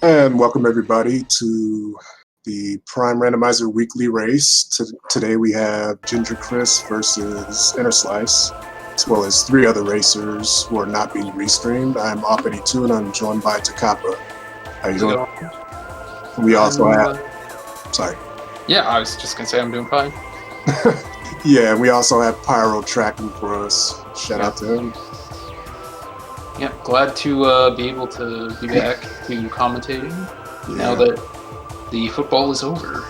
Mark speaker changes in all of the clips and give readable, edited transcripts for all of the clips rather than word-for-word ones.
Speaker 1: And welcome everybody to the Prime Randomizer weekly race. Today we have Ginger Chris versus Inner Slice, as well as three other racers who are not being restreamed. I'm Off82 and I'm joined by Takapa. How you doing? We also have... Sorry.
Speaker 2: Yeah, I was just going to say I'm doing fine.
Speaker 1: Yeah, we also have Pyro tracking for us. Shout out to him.
Speaker 2: Yeah, glad to be able to be back to commentating now that the football is over.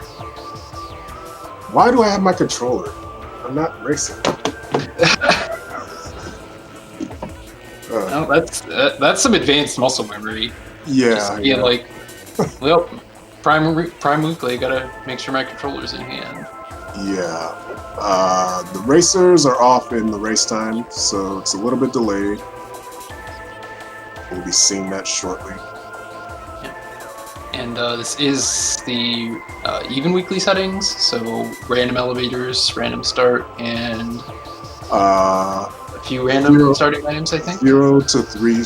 Speaker 1: Why do I have my controller? I'm not racing.
Speaker 2: No, that's some advanced muscle memory.
Speaker 1: Yeah.
Speaker 2: Just being like, well, Prime Weekly, I gotta make sure my controller's in hand.
Speaker 1: Yeah. The racers are off in the race time, so it's a little bit delayed. We'll be seeing that shortly.
Speaker 2: Yeah. And this is the even weekly settings, so random elevators, random start, and a few random starting items, I think.
Speaker 1: 0 to 3.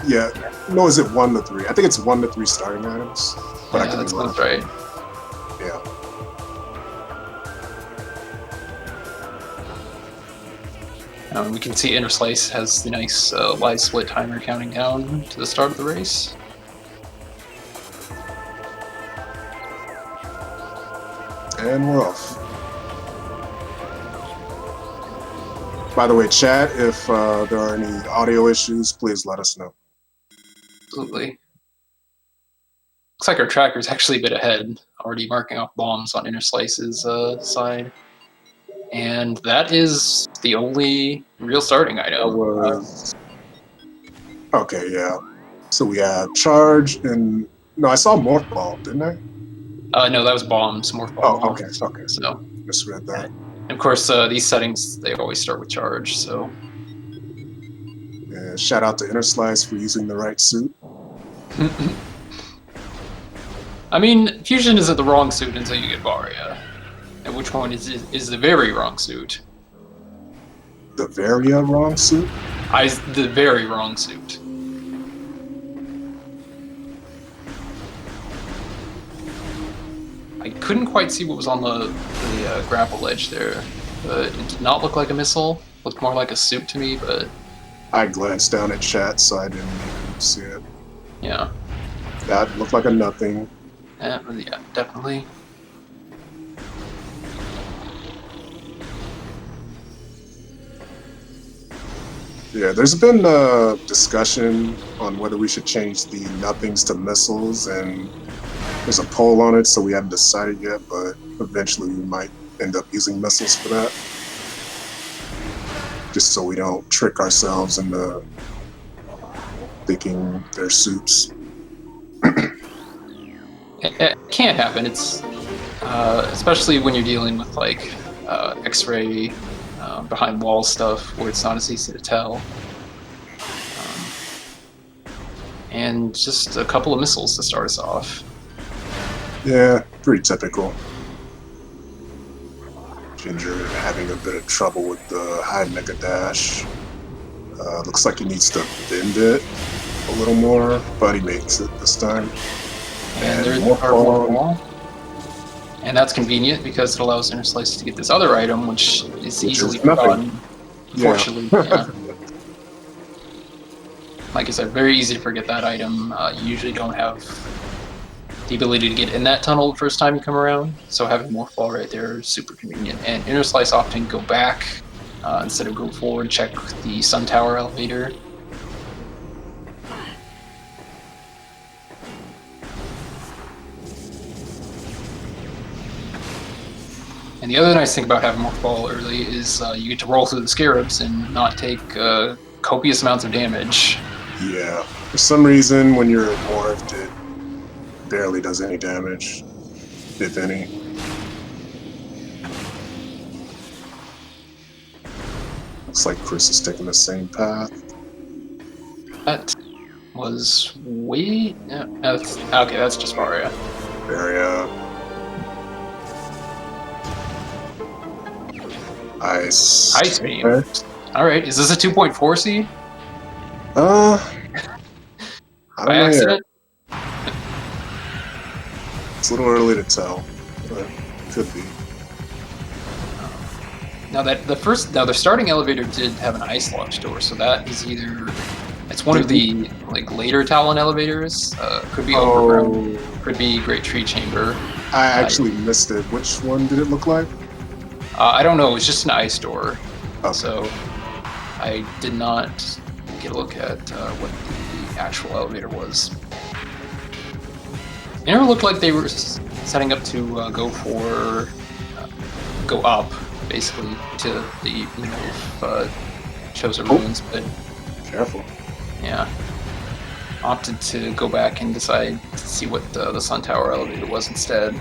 Speaker 1: Yeah. No, is it 1 to 3? I think it's 1 to 3 starting items. But
Speaker 2: yeah, that sounds right.
Speaker 1: Yeah.
Speaker 2: We can see Inner Slice has the nice live split timer counting down to the start of the race.
Speaker 1: And we're off. By the way, chat, if there are any audio issues, please let us know.
Speaker 2: Absolutely. Looks like our tracker's actually a bit ahead, already marking off bombs on Inner Slice's side. And that is the only real starting item.
Speaker 1: Okay, yeah. So we have charge and... No, I saw Morph Ball, didn't I?
Speaker 2: No, that was bombs, Morph Ball.
Speaker 1: Oh, okay.
Speaker 2: So,
Speaker 1: misread that.
Speaker 2: And of course, these settings, they always start with charge, so...
Speaker 1: Yeah, shout out to Inner Slice for using the right suit.
Speaker 2: I mean, Fusion isn't the wrong suit until you get Varia. And which one is the very wrong suit?
Speaker 1: The very wrong suit?
Speaker 2: The very wrong suit. I couldn't quite see what was on the grapple edge there. It did not look like a missile. Looked more like a suit to me, but...
Speaker 1: I glanced down at chat, so I didn't even see it.
Speaker 2: Yeah.
Speaker 1: That looked like a nothing.
Speaker 2: Yeah, definitely.
Speaker 1: Yeah, there's been a discussion on whether we should change the nothings to missiles, and there's a poll on it, so we haven't decided yet, but eventually we might end up using missiles for that. Just so we don't trick ourselves into thinking they're suits.
Speaker 2: It can't happen. It's especially when you're dealing with like X-ray behind wall stuff where it's not as easy to tell. And just a couple of missiles to start us off.
Speaker 1: Yeah, pretty typical. Ginger having a bit of trouble with the high mega dash. Looks like he needs to bend it a little more, but he makes it this time.
Speaker 2: And there's more wall. And that's convenient because it allows Inner Slice to get this other item, which is easily forgotten. Unfortunately, yeah. Like I said, very easy to forget that item. You usually don't have the ability to get in that tunnel the first time you come around, so having Morph Ball right there is super convenient. And Inner Slice often go back instead of go forward, check the Sun Tower elevator. And the other nice thing about having Morph Ball early is you get to roll through the Scarabs and not take copious amounts of damage.
Speaker 1: Yeah. For some reason, when you're morphed, it barely does any damage, if any. Looks like Chris is taking the same path.
Speaker 2: That was way... okay, that's just Varia.
Speaker 1: Varia. Ice
Speaker 2: Beam. Alright, is this a 2.4C?
Speaker 1: I don't
Speaker 2: By
Speaker 1: know
Speaker 2: accident?
Speaker 1: yet. It's a little early to tell, but could be.
Speaker 2: Now the starting elevator did have an ice launch door, so that is either it's one of the like later Talon elevators. Could be overgrown, could be Great Tree Chamber.
Speaker 1: I actually missed it. Which one did it look like?
Speaker 2: I don't know. It's just an ice door,
Speaker 1: Okay.
Speaker 2: so I did not get a look at what the actual elevator was. It never looked like they were setting up to go up, basically, to the middle of Chozo Ruins, but
Speaker 1: Careful.
Speaker 2: yeah, opted to go back and decide to see what the Sun Tower elevator was instead.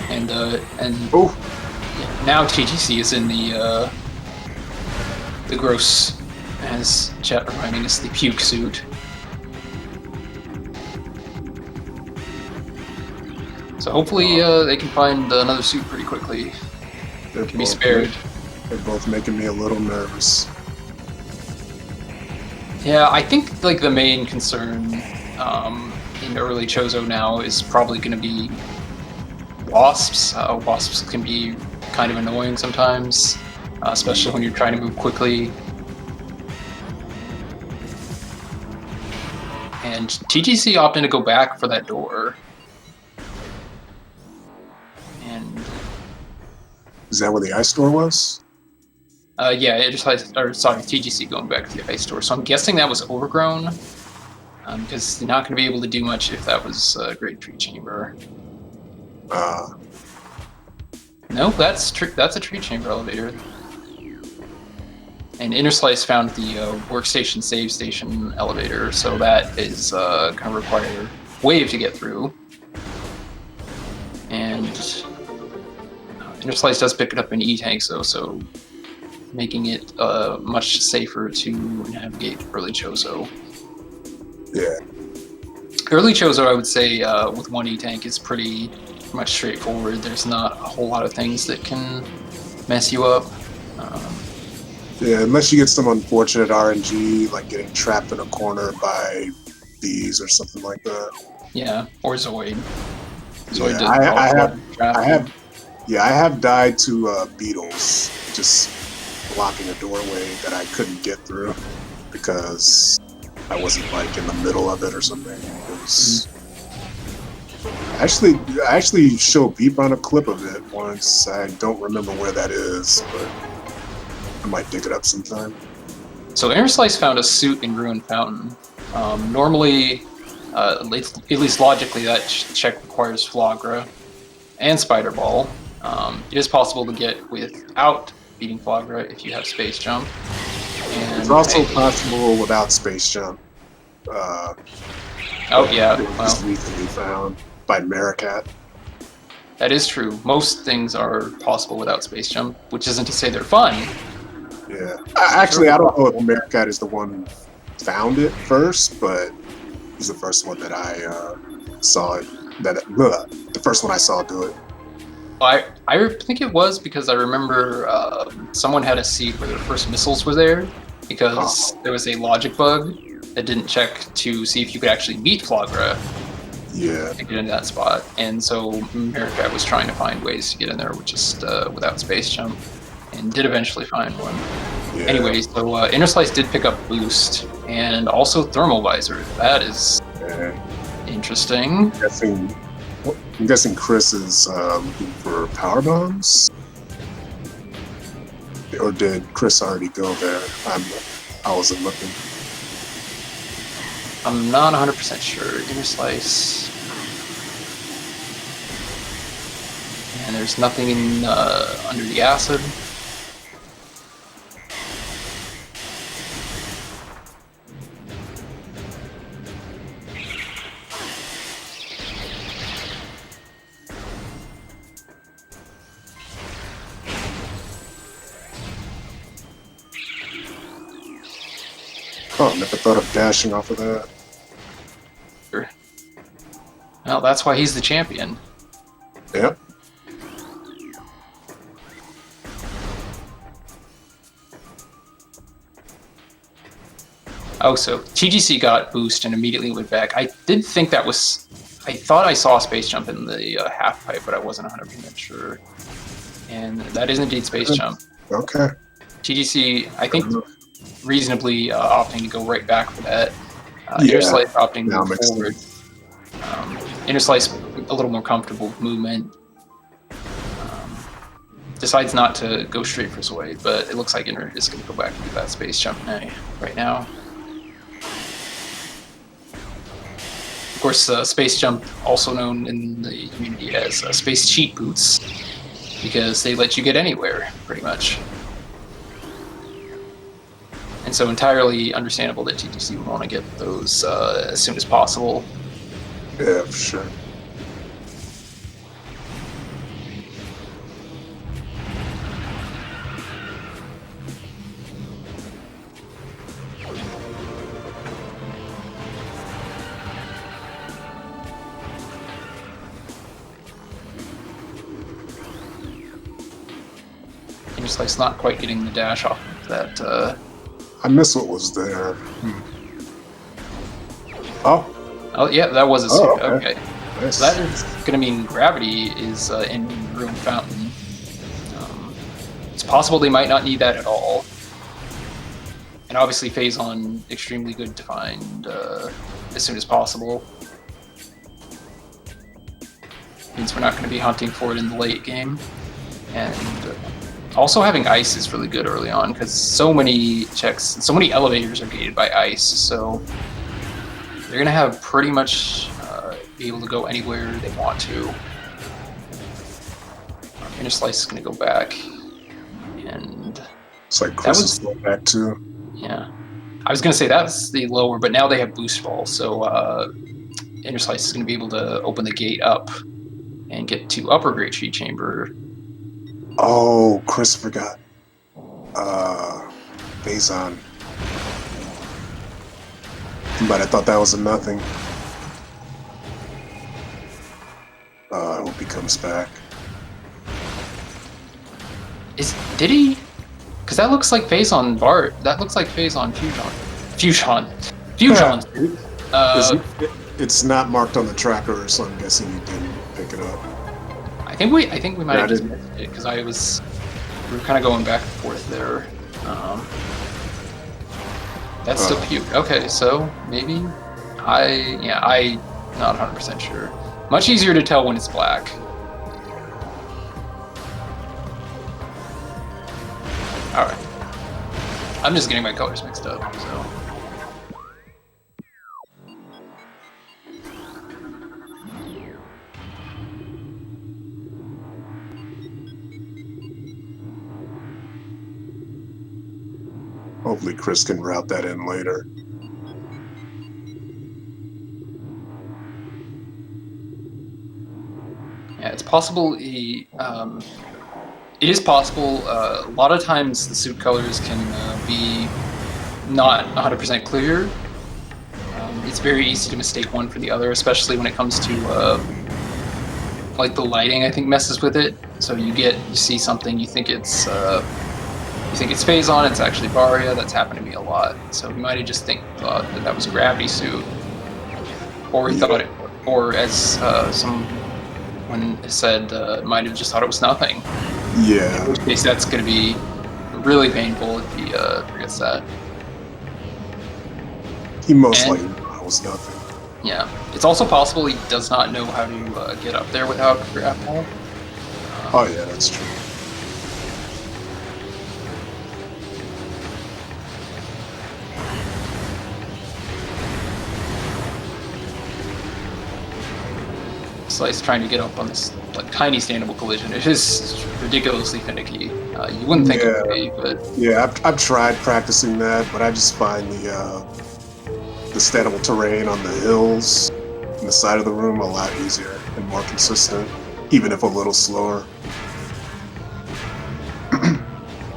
Speaker 2: And
Speaker 1: Oh,
Speaker 2: now TGC is in the gross, as chat reminding us, the puke suit. So hopefully they can find another suit pretty quickly.
Speaker 1: they
Speaker 2: Can be spared.
Speaker 1: They're both making me a little nervous.
Speaker 2: Yeah, I think like the main concern in early Chozo now is probably going to be wasps. Wasps can be kind of annoying sometimes, especially when you're trying to move quickly. And TGC opted to go back for that door. And
Speaker 1: Is that where the ice door was?
Speaker 2: yeah, TGC going back to the ice door. So I'm guessing that was overgrown, because you're not going to be able to do much if that was Great Tree Chamber. No, that's a tree chamber elevator. And Inner Slice found the workstation save station elevator, so that is going to require Wave to get through. And Inner Slice does pick it up in E-Tanks, though, so making it much safer to navigate early Chozo.
Speaker 1: Yeah.
Speaker 2: Early Chozo, I would say, with one E-Tank is pretty much straightforward. There's not a whole lot of things that can mess you up.
Speaker 1: Yeah, unless you get some unfortunate RNG, like getting trapped in a corner by bees or something like that.
Speaker 2: Yeah, or Zoid.
Speaker 1: Yeah, I have died to beetles just blocking a doorway that I couldn't get through because I wasn't like in the middle of it or something. It was I actually showed Beep on a clip of it once. I don't remember where that is, but I might dig it up sometime.
Speaker 2: So Inner Slice found a suit in Ruined Fountain. Normally, at least logically, that check requires Flagra and Spider Ball. It is possible to get without beating Flagra if you have Space Jump. And
Speaker 1: it's also possible without Space Jump.
Speaker 2: Oh yeah,
Speaker 1: it was recently found by Maricat.
Speaker 2: That is true. Most things are possible without Space Jump, which isn't to say they're fun.
Speaker 1: Yeah. Actually, I don't know if Maricat is the one who found it first, but he's the first one that I saw it. The first one I saw do it.
Speaker 2: I think it was because I remember someone had a seed where their first missiles were there because there was a logic bug that didn't check to see if you could actually beat Flagra.
Speaker 1: Yeah.
Speaker 2: To get into that spot, and so Maricat was trying to find ways to get in there with just without Space Jump, and did eventually find one.
Speaker 1: Yeah.
Speaker 2: Anyway, so Inner Slice did pick up Boost and also Thermal Visor. That is interesting.
Speaker 1: I'm guessing Chris is looking for power bombs, or did Chris already go there? I wasn't looking.
Speaker 2: I'm not 100% sure. Inner Slice. And there's nothing in under the acid.
Speaker 1: Oh, never thought of dashing off of that.
Speaker 2: Well, that's why he's the champion.
Speaker 1: Yep.
Speaker 2: Oh, so TGC got boost and immediately went back. I did think that was... I thought I saw space jump in the half pipe, but I wasn't 100% sure. And that is indeed space jump.
Speaker 1: Okay.
Speaker 2: TGC, I think, reasonably opting to go right back for that.
Speaker 1: Yeah.
Speaker 2: Inner Slice opting to
Speaker 1: Now
Speaker 2: move
Speaker 1: makes
Speaker 2: forward. Inner Slice a little more comfortable with movement. Decides not to go straight for Sway, but it looks like Inner is going to go back and do that space jump right now. Of course, space jump, also known in the community as space cheat boots, because they let you get anywhere, pretty much. And so entirely understandable that TTC would want to get those as soon as possible.
Speaker 1: Yeah, for sure.
Speaker 2: Just like not quite getting the dash off of that.
Speaker 1: I miss what was there.
Speaker 2: Oh yeah, that was a suit. Okay.
Speaker 1: Nice.
Speaker 2: So that is going to mean gravity is in Room Fountain. It's possible they might not need that at all. And obviously Phazon, extremely good to find as soon as possible. Means we're not going to be hunting for it in the late game. And also having ice is really good early on, because so many checks, so many elevators are gated by ice, so they're going to have pretty much be able to go anywhere they want to. Inner Slice is going to go back, and
Speaker 1: it's like Chris is going back too.
Speaker 2: Yeah. I was going to say that's the lower, but now they have boost ball, so Inner Slice is going to be able to open the gate up and get to upper Great Tree Chamber.
Speaker 1: Oh, Chris forgot. Phazon. But I thought that was a nothing. I hope he comes back.
Speaker 2: Did he? Because that looks like Phazon Bart. That looks like Phazon Fusion.
Speaker 1: It's not marked on the tracker, so I'm guessing you didn't pick it up.
Speaker 2: I think we might have just missed it, because we were kind of going back and forth there. That's still puke. Okay, so maybe I'm not 100% sure. Much easier to tell when it's black. All right, I'm just getting my colors mixed up. So.
Speaker 1: Hopefully Chris can route that in later.
Speaker 2: Yeah, it's possible it is possible. A lot of times the suit colors can be not 100% clear. It's very easy to mistake one for the other, especially when it comes to like the lighting. I think messes with it. So you see something, you think it's Phazon, it's actually Varia. That's happened to me a lot. So he might have just thought that was a gravity suit, or he thought it, or as someone said, might have just thought it was nothing.
Speaker 1: Yeah.
Speaker 2: In which case, that's going to be really painful if he forgets that.
Speaker 1: He most likely thought it was nothing.
Speaker 2: Yeah. It's also possible he does not know how to get up there without grapple.
Speaker 1: Oh yeah, that's true.
Speaker 2: Slice trying to get up on this like tiny standable collision. It is ridiculously finicky. You wouldn't think it would be, but
Speaker 1: yeah, I've tried practicing that, but I just find the standable terrain on the hills on the side of the room a lot easier and more consistent, even if a little slower.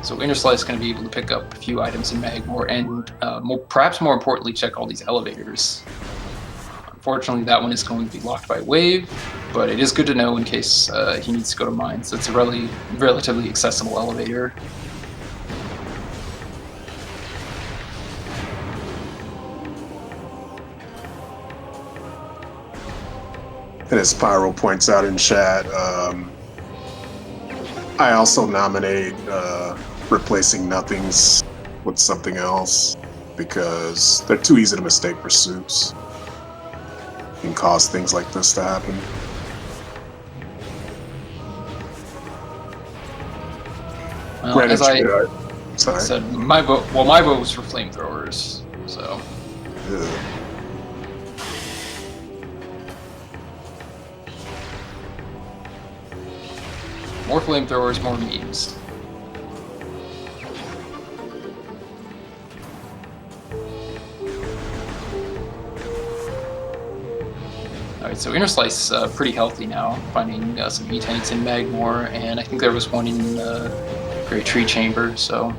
Speaker 2: So Inner Slice is going to be able to pick up a few items in Magmore, and perhaps more importantly, check all these elevators. Unfortunately, that one is going to be locked by wave, but it is good to know in case he needs to go to mines. It's a relatively accessible elevator.
Speaker 1: as Pyro points out in chat, I also nominate replacing nothings with something else because they're too easy to mistake for soups. Can cause things like this to happen.
Speaker 2: Well,
Speaker 1: Granted,
Speaker 2: as I
Speaker 1: sorry.
Speaker 2: said, my vote was for flamethrowers. So
Speaker 1: Yeah.
Speaker 2: more flamethrowers, more memes. Alright, so Inner Slice pretty healthy now, finding some E-tanks in Magmore, and I think there was one in Great Tree Chamber, so...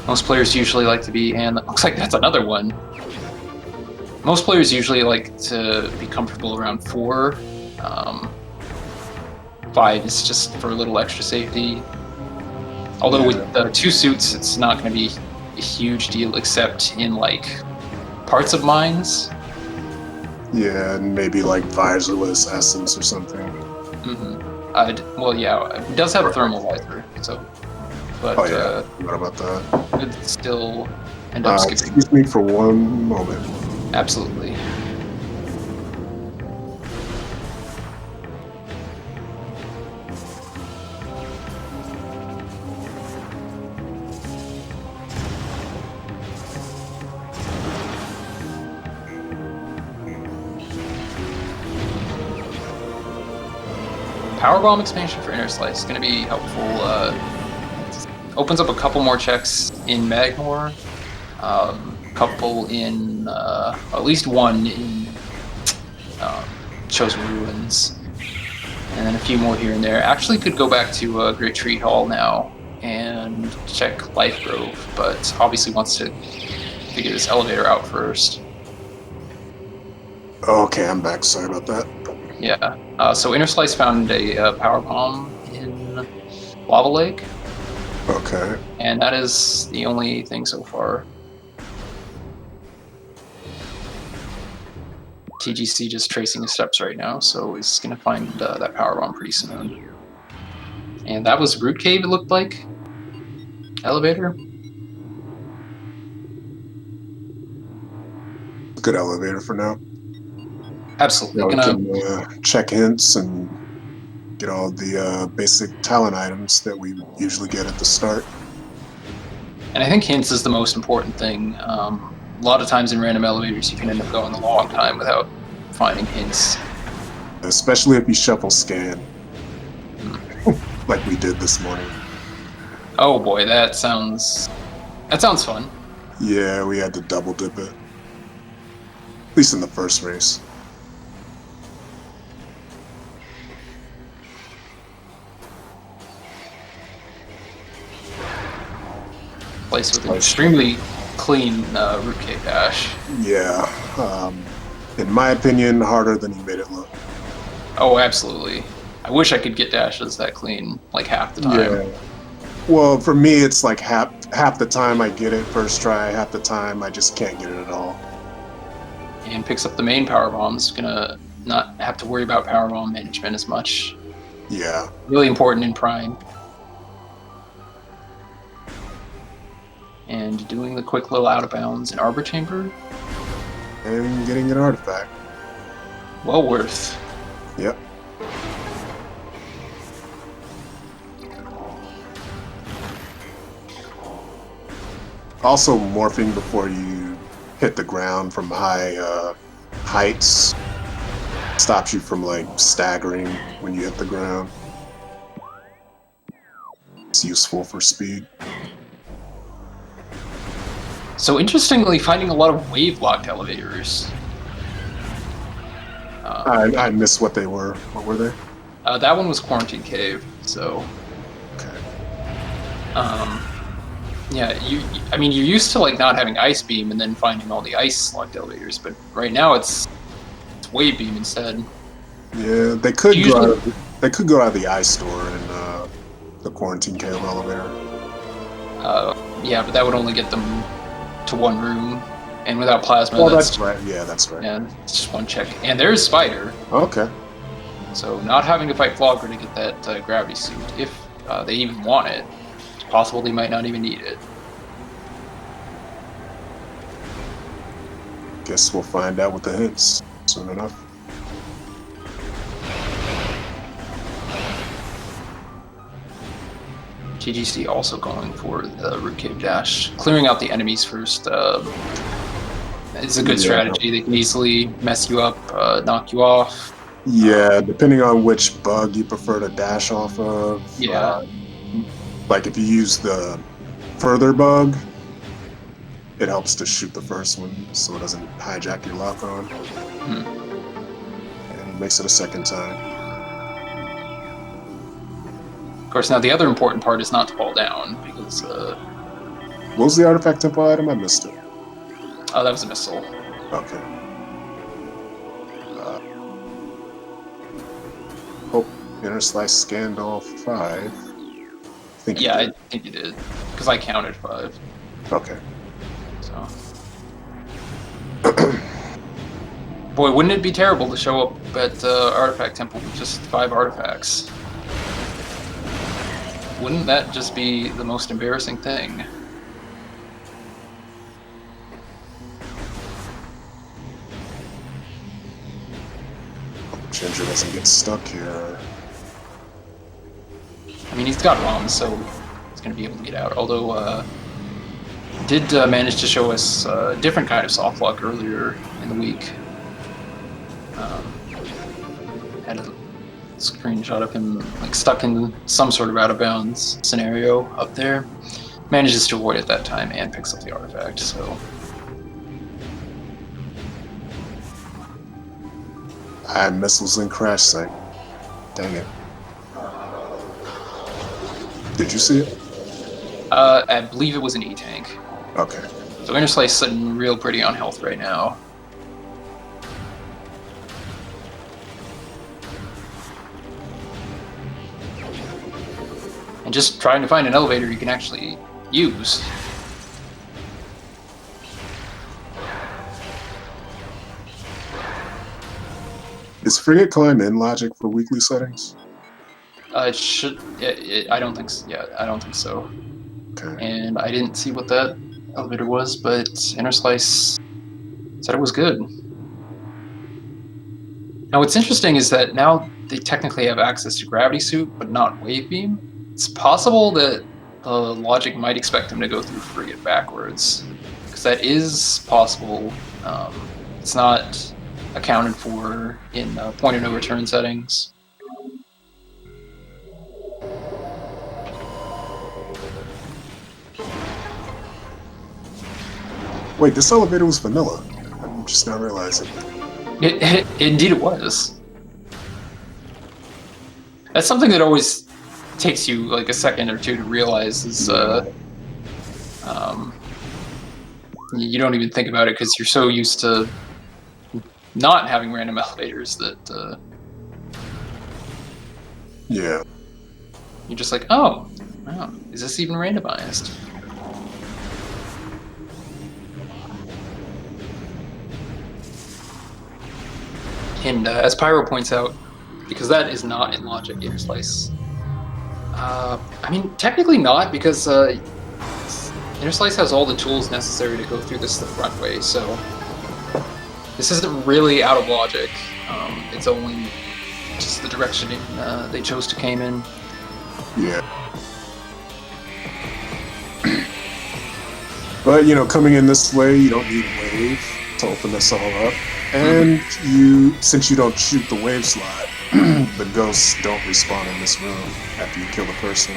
Speaker 2: Most players usually like to be, and it looks like that's another one. Most players usually like to be comfortable around 4. 5 is just for a little extra safety. Although with 2 suits, it's not going to be a huge deal, except in like parts of mines.
Speaker 1: Yeah, and maybe like visorless essence or something.
Speaker 2: Mm-hmm. Well, yeah, it does have a thermal visor, so. But
Speaker 1: what about that?
Speaker 2: could still end up skipping.
Speaker 1: Excuse me for one moment.
Speaker 2: Absolutely. Powerbomb expansion for Inner Slice is going to be helpful. Opens up a couple more checks in Magmore, a couple in, at least one in Chosen Ruins, and then a few more here and there. Actually could go back to Great Tree Hall now and check Life Grove, but obviously wants to figure this elevator out first.
Speaker 1: Okay, I'm back. Sorry about that.
Speaker 2: Yeah. So Inner Slice found a power bomb in Lava Lake.
Speaker 1: Okay.
Speaker 2: And that is the only thing so far. TGC just tracing his steps right now, so he's gonna find that power bomb pretty soon. And that was Root Cave, it looked like. Elevator.
Speaker 1: Good elevator for now.
Speaker 2: Absolutely.
Speaker 1: We can check hints and get all the basic talent items that we usually get at the start.
Speaker 2: And I think hints is the most important thing. A lot of times in random elevators, you can end up going a long time without finding hints.
Speaker 1: Especially if you shuffle scan, like we did this morning.
Speaker 2: Oh boy, that sounds fun.
Speaker 1: Yeah, we had to double dip it. At least in the first race.
Speaker 2: Place with an extremely clean Root Cave dash.
Speaker 1: Yeah, in my opinion, harder than he made it look.
Speaker 2: Oh, absolutely. I wish I could get dashes that clean, like half the time.
Speaker 1: Yeah. Well, for me, it's like half the time I get it first try, half the time I just can't get it at all.
Speaker 2: And picks up the main power bombs. Gonna not have to worry about power bomb management as much.
Speaker 1: Yeah.
Speaker 2: Really important in Prime. And doing the quick little out of bounds in Arbor Chamber.
Speaker 1: And getting an artifact.
Speaker 2: Well worth.
Speaker 1: Yep. Also, morphing before you hit the ground from high heights stops you from like staggering when you hit the ground. It's useful for speed.
Speaker 2: So interestingly, finding a lot of wave-locked elevators.
Speaker 1: I missed what they were. What were they?
Speaker 2: That one was Quarantine Cave, so...
Speaker 1: Okay.
Speaker 2: Yeah, I mean, you're used to like not having Ice Beam and then finding all the ice-locked elevators, but right now it's Wave Beam instead.
Speaker 1: Yeah, they could go out of the ice store in the Quarantine Cave elevator.
Speaker 2: Yeah, but that would only get them to one room. And without plasma,
Speaker 1: Oh, that's right. Yeah, that's right.
Speaker 2: Yeah, it's just one check. And there's Spider.
Speaker 1: Okay.
Speaker 2: So not having to fight Flogger to get that gravity suit, if they even want it, it's possible they might not even need it.
Speaker 1: Guess we'll find out with the hints soon enough.
Speaker 2: TGC also going for the Root Cave Dash. Clearing out the enemies first is a good strategy. They can easily mess you up, knock you off.
Speaker 1: Yeah, depending on which bug you prefer to dash off of.
Speaker 2: Yeah.
Speaker 1: Like if you use the further bug, it helps to shoot the first one so it doesn't hijack your lock on. And makes it a second time.
Speaker 2: Of course, now the other important part is not to fall down, because...
Speaker 1: what was the artifact temple item? I missed it.
Speaker 2: Oh, that was a missile.
Speaker 1: Okay. Hope Inner Slice scanned all 5. I think
Speaker 2: you did, because I counted 5.
Speaker 1: Okay.
Speaker 2: So... Boy, wouldn't it be terrible to show up at Artifact Temple with just 5 artifacts? Wouldn't that just be the most embarrassing thing?
Speaker 1: Ginger doesn't get stuck here.
Speaker 2: I mean, he's got ROMs, so he's going to be able to get out. Although, did manage to show us a different kind of soft lock earlier in the week. Had a screenshot of him like stuck in some sort of out of bounds scenario up there. Manages to avoid it that time and picks up the artifact, so...
Speaker 1: I had missiles in crash site. Dang it. Did you see it?
Speaker 2: I believe it was an E-tank.
Speaker 1: Okay.
Speaker 2: So Inner Slice sitting real pretty on health right now. And just trying to find an elevator you can actually use.
Speaker 1: Is frigate climb in logic for weekly settings?
Speaker 2: It should. I don't think. Yeah, I don't think so.
Speaker 1: Okay.
Speaker 2: And I didn't see what that elevator was, but Inner Slice said it was good. Now, what's interesting is that now they technically have access to Gravity Suit, but not Wave Beam. It's possible that the logic might expect them to go through Frigate backwards, because that is possible. It's not accounted for in point of no return settings.
Speaker 1: Wait, this elevator was vanilla. I'm just not realizing.
Speaker 2: Indeed it was. That's something that always takes you like a second or two to realize is you don't even think about it because you're so used to not having random elevators that
Speaker 1: Yeah.
Speaker 2: you're just like, oh, wow, is this even randomized? And as Pyro points out, because that is not in logic, Inner Slice. I mean, technically not, because Inner Slice has all the tools necessary to go through this the front way, so this isn't really out of logic. It's only just the direction they chose to came in.
Speaker 1: Yeah. But, you know, coming in this way, you don't need wave to open this all up. And since you don't shoot the wave slot, the ghosts don't respawn in this room after you kill the person.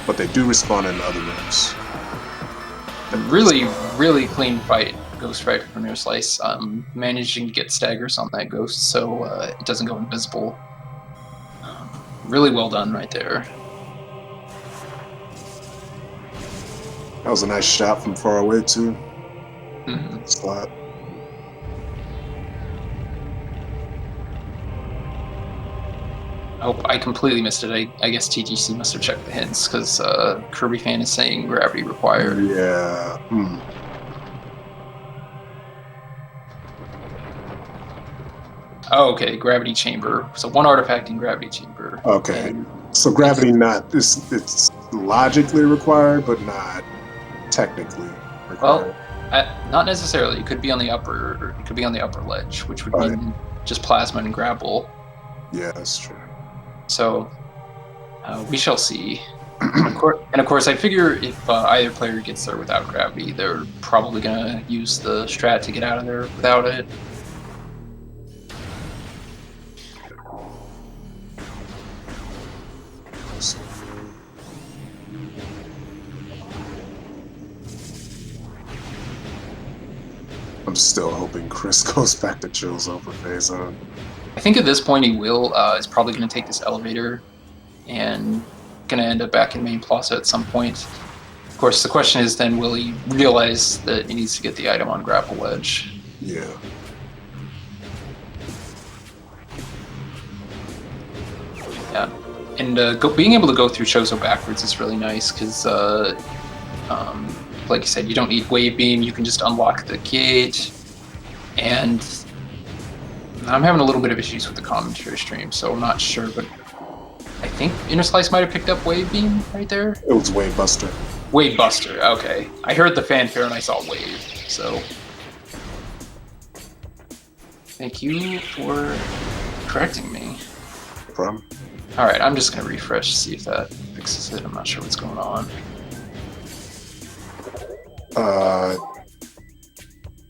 Speaker 1: But they do respawn in other rooms.
Speaker 2: A really, really clean fight, Ghost fight from Inner Slice. Managing to get staggers on that ghost so it doesn't go invisible. Really well done right there.
Speaker 1: That was a nice shot from far away, too. Slot.
Speaker 2: Oh, I completely missed it. I guess TGC must have checked the hints, because Kirby fan is saying gravity required.
Speaker 1: Yeah.
Speaker 2: Oh, okay, gravity chamber. So one artifact in gravity chamber.
Speaker 1: Okay.
Speaker 2: And
Speaker 1: So gravity it's logically required, but not technically required.
Speaker 2: well, not necessarily. It could be on the upper. It could be on the upper ledge, which would
Speaker 1: Right.
Speaker 2: mean just plasma and grapple.
Speaker 1: Yeah, that's true.
Speaker 2: So we shall see. And of course, I figure if either player gets there without gravity, they're probably gonna use the strat to get out of there without it.
Speaker 1: I'm still hoping Chris goes back to Chill's over phase on.
Speaker 2: I think at this point he will. Is probably gonna take this elevator and gonna end up back in main plaza at some point. Of course, the question is then will he realize that he needs to get the item on grapple ledge?
Speaker 1: Yeah.
Speaker 2: Yeah, and being able to go through Chozo backwards is really nice because, like you said, you don't need wave beam. You can just unlock the gate, and I'm having a little bit of issues with the commentary stream, so I'm not sure, but I think Inner Slice might have picked up wave beam right there.
Speaker 1: It was Wave Buster.
Speaker 2: Wave Buster. Okay, I heard the fanfare and I saw wave, so thank you for correcting me.
Speaker 1: No problem.
Speaker 2: All right, I'm just gonna refresh to see if that fixes it. I'm not sure what's going on.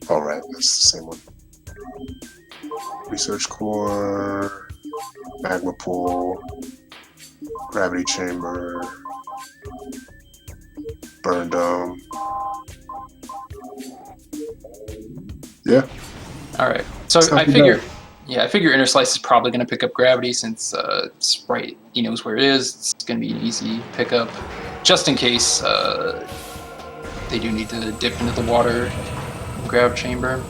Speaker 1: All right, that's the same one. Research core, magma pool, gravity chamber, burn dome. Yeah.
Speaker 2: All right, so
Speaker 1: It's not
Speaker 2: I
Speaker 1: too
Speaker 2: figure,
Speaker 1: bad.
Speaker 2: yeah, I figure Inner Slice is probably gonna pick up gravity since it's right. He knows where it is. It's gonna be an easy pickup, just in case they do need to dip into the water, and grab chamber.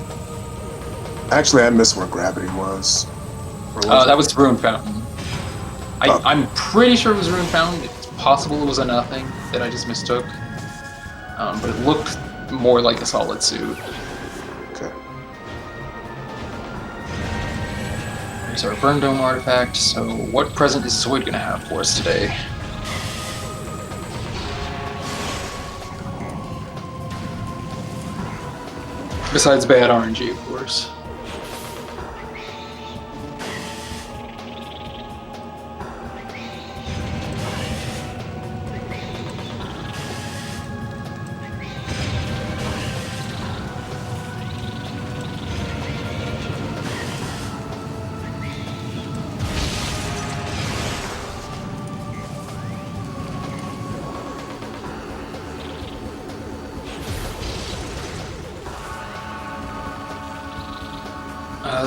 Speaker 1: Actually, I missed where gravity was.
Speaker 2: That was Ruin Fountain.
Speaker 1: Oh.
Speaker 2: I'm pretty sure it was Ruin Fountain. It's possible it was a nothing that I just mistook, but it looked more like a solid suit.
Speaker 1: Okay.
Speaker 2: There's our Burn Dome artifact. So what present is Zoid going to have for us today? Besides bad RNG, of course.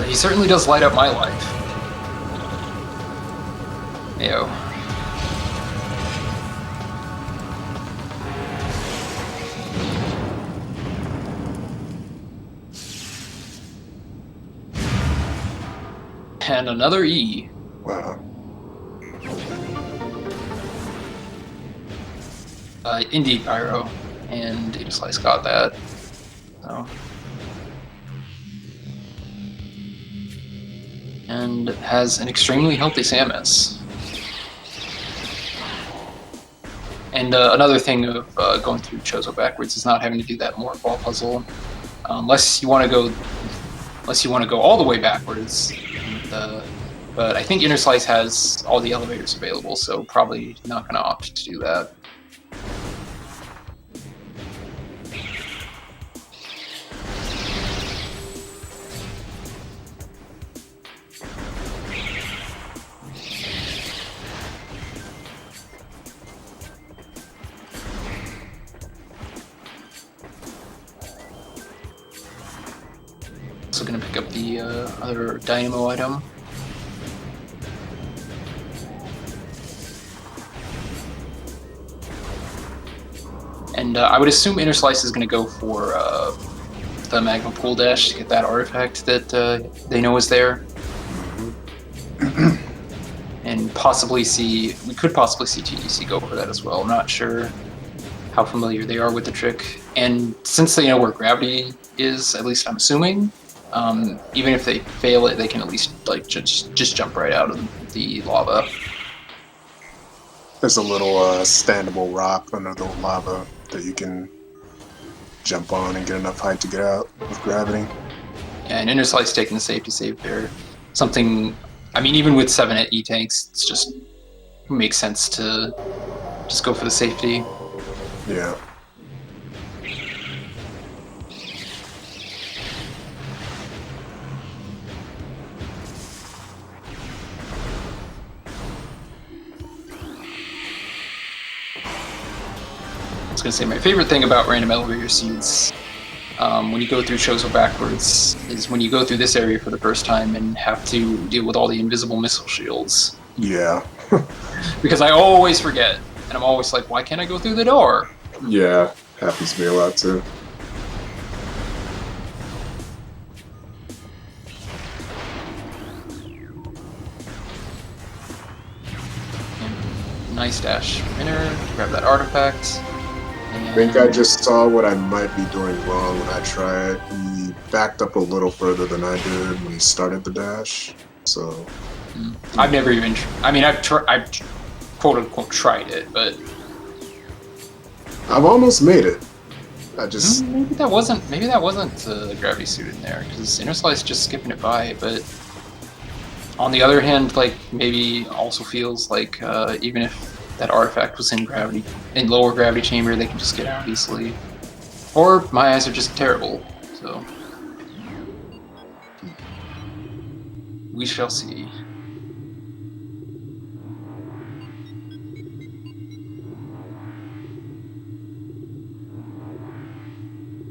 Speaker 2: He certainly does light up my life. Yo. And another E.
Speaker 1: Wow.
Speaker 2: Indeed, Pyro. And Inner Slice got that. So. And has an extremely healthy Samus. And another thing of going through Chozo backwards is not having to do that more ball puzzle, unless you want to go all the way backwards. And, but I think Inner Slice has all the elevators available, so probably not going to opt to do that. Also going to pick up the other dynamo item. And I would assume Inner Slice is going to go for the Magma Pool Dash to get that artifact that they know is there. And we could possibly see TDC go for that as well. I'm not sure how familiar they are with the trick. And since they know where gravity is, at least I'm assuming, Even if they fail it, they can at least like just jump right out of the lava.
Speaker 1: There's a little standable rock under the lava that you can jump on and get enough height to get out with gravity.
Speaker 2: Yeah, and Inner Slice taking the safety save there. Something, I mean, even with 7 E-tanks, it's just makes sense to just go for the safety.
Speaker 1: Yeah.
Speaker 2: I was gonna say my favorite thing about random elevator seeds, when you go through Chozo backwards, is when you go through this area for the first time and have to deal with all the invisible missile shields.
Speaker 1: Yeah.
Speaker 2: Because I always forget, and I'm always like, why can't I go through the door?
Speaker 1: Yeah, happens to me a lot too.
Speaker 2: And nice dash inner, grab that artifact.
Speaker 1: I think I just saw what I might be doing wrong when I tried. He backed up a little further than I did when he started the dash, so...
Speaker 2: I've never even... I mean, I've quote-unquote tried it, but...
Speaker 1: I've almost made it. I just...
Speaker 2: Maybe that wasn't the gravity suit in there, because Inner Slice just skipping it by, but... On the other hand, like, maybe also feels like, even if that artifact was in lower gravity chamber, they can just get out easily. Or my eyes are just terrible, so... We shall see.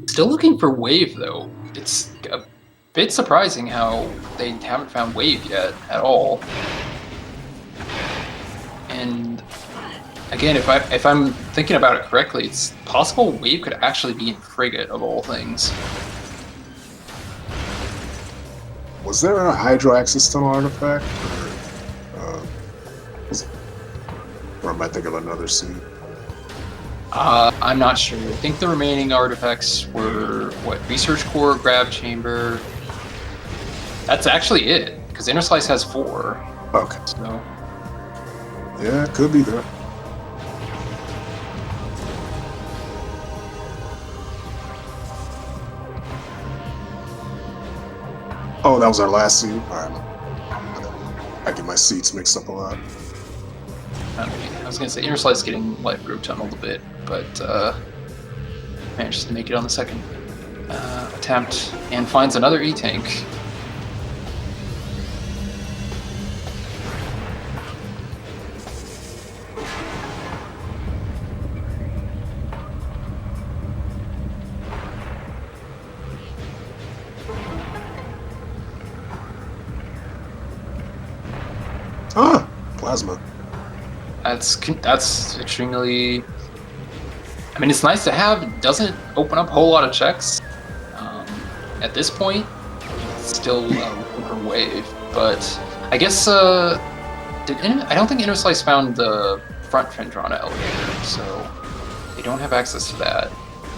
Speaker 2: Still looking for Wave, though. It's a bit surprising how they haven't found Wave yet at all. And again, if I'm thinking about it correctly, it's possible Wave could actually be in Frigate of all things.
Speaker 1: Was there a Hydro Access Tunnel artifact? Or am I thinking of another scene?
Speaker 2: I'm not sure. I think the remaining artifacts were, what, Research Core, Grav Chamber. That's actually it, because Inner Slice has 4.
Speaker 1: Okay.
Speaker 2: So.
Speaker 1: Yeah, it could be there. Oh, that was our last scene? Alright. I get my seats mixed up a lot.
Speaker 2: I was gonna say Inner Slice getting life group tunneled a bit, but manages to make it on the second attempt and finds another E-tank.
Speaker 1: Ah! Plasma.
Speaker 2: That's extremely... I mean, it's nice to have. It doesn't open up a whole lot of checks. At this point, it's still looking for Wave. But I guess... I don't think Inner Slice found the front Fendrana elevator, so they don't have access to that.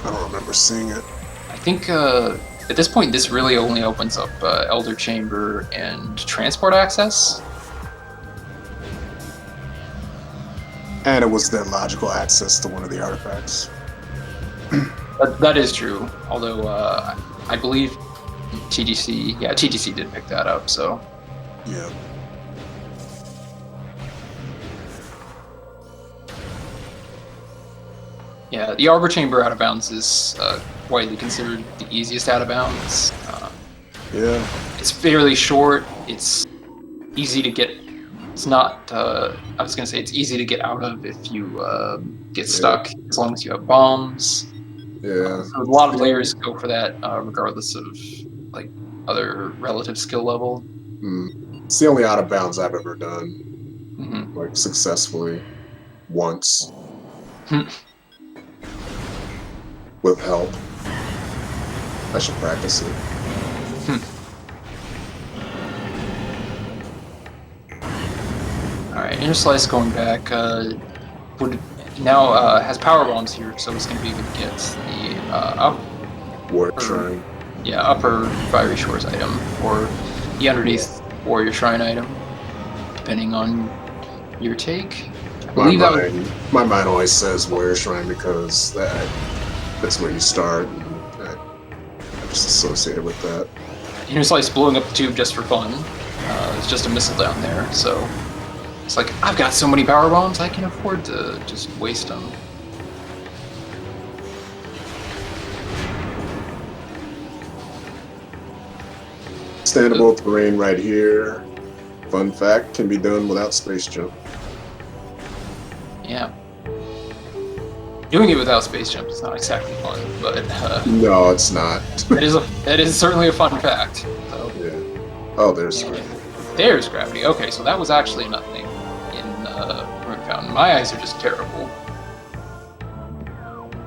Speaker 1: I don't remember seeing it.
Speaker 2: I think at this point, this really only opens up Elder Chamber and transport access.
Speaker 1: And it was then logical access to one of the artifacts.
Speaker 2: That is true. Although I believe TGC did pick that up. So
Speaker 1: Yeah.
Speaker 2: yeah, the Arbor Chamber out of bounds is widely considered the easiest out of bounds.
Speaker 1: Yeah.
Speaker 2: It's fairly short. It's easy to get. It's not. I was gonna say it's easy to get out of if you get stuck, as long as you have bombs.
Speaker 1: Yeah.
Speaker 2: So a lot of players go for that, regardless of like other relative skill level.
Speaker 1: It's the only out of bounds I've ever done,
Speaker 2: Mm-hmm.
Speaker 1: like successfully, once. With help. I should practice it.
Speaker 2: Alright, Inner Slice going back, would now has power bombs here, so it's going to be able to get the up.
Speaker 1: War Shrine.
Speaker 2: Yeah, upper Fiery Shores item, or the underneath Warrior Shrine item, depending on your take. I believe that was...
Speaker 1: My mind always says Warrior Shrine because that's where you start, and I just associate it with that.
Speaker 2: Inner Slice blowing up the tube just for fun. It's just a missile down there, so it's like, I've got so many power bombs, I can afford to just waste them.
Speaker 1: Standable terrain right here. Fun fact, can be done without space jump.
Speaker 2: Yeah. Doing it without space jump is not exactly fun, but
Speaker 1: no, it's not.
Speaker 2: that is certainly a fun fact. So.
Speaker 1: Yeah. Oh, there's gravity.
Speaker 2: There's gravity. Okay, so that was actually nothing in Rune Fountain. My eyes are just terrible.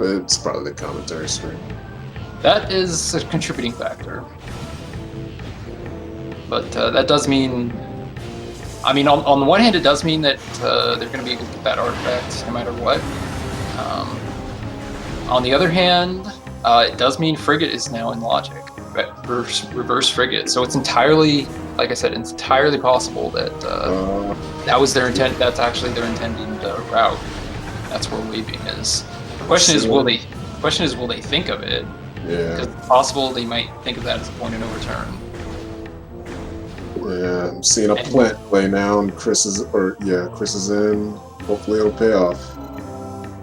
Speaker 1: It's probably the commentary screen.
Speaker 2: That is a contributing factor. But that does mean... I mean, on the one hand, it does mean that they're going to be able to get that artifact no matter what. On the other hand, it does mean Frigate is now in Logic. Reverse Frigate. So it's entirely, like I said, it's entirely possible that that was their intent. That's actually their intended route. That's where Waving is. The question is, will they think of it?
Speaker 1: Yeah.
Speaker 2: Because it's possible they might think of that as a point of no return.
Speaker 1: Yeah, I'm seeing a plant play now, and Chris is in. Hopefully, it'll pay off.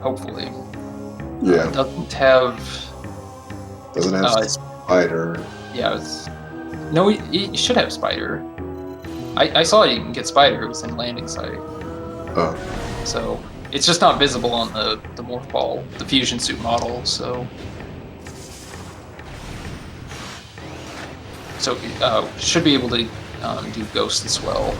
Speaker 2: Hopefully.
Speaker 1: Yeah.
Speaker 2: It doesn't have
Speaker 1: spider.
Speaker 2: Yeah, no, it should have spider. I saw it even get spider. It was in landing site.
Speaker 1: Oh.
Speaker 2: So it's just not visible on the morph ball, the fusion suit model. So should be able to do ghost as well.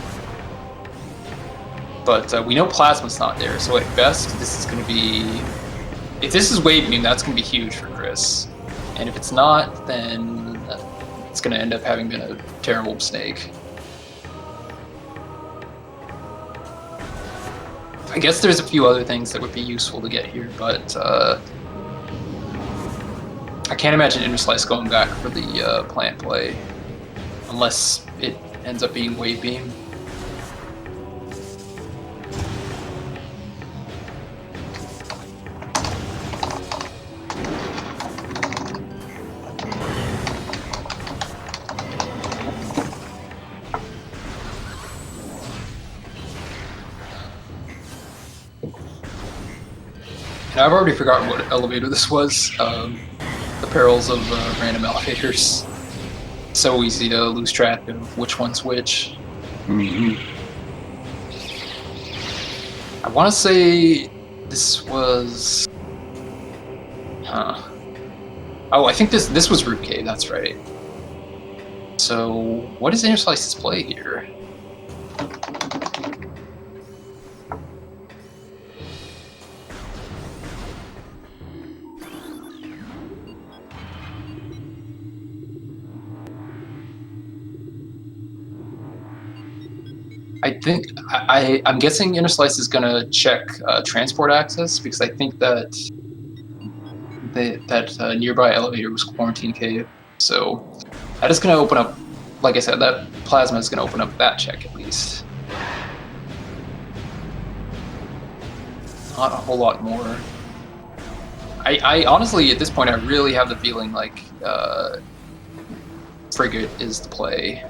Speaker 2: But we know plasma's not there, so at best this is going to be... If this is Wave Beam, that's going to be huge for Chris. And if it's not, then it's going to end up having been a terrible mistake. I guess there's a few other things that would be useful to get here, but I can't imagine Inner Slice going back for the plant play, unless it ends up being Wave Beam. And I've already forgotten what elevator this was. The perils of random elevators. So easy to lose track of which one's which.
Speaker 1: Mm-hmm.
Speaker 2: I want to say this was... Oh, I think this was Root Cave, that's right. So, what is Inner Slice's play here? I think I'm guessing Inner Slice is gonna check transport access, because I think that that nearby elevator was Quarantine Cave. So that is gonna open up, like I said, that plasma is gonna open up that check at least. Not a whole lot more. I honestly, at this point, I really have the feeling like Frigate is the play.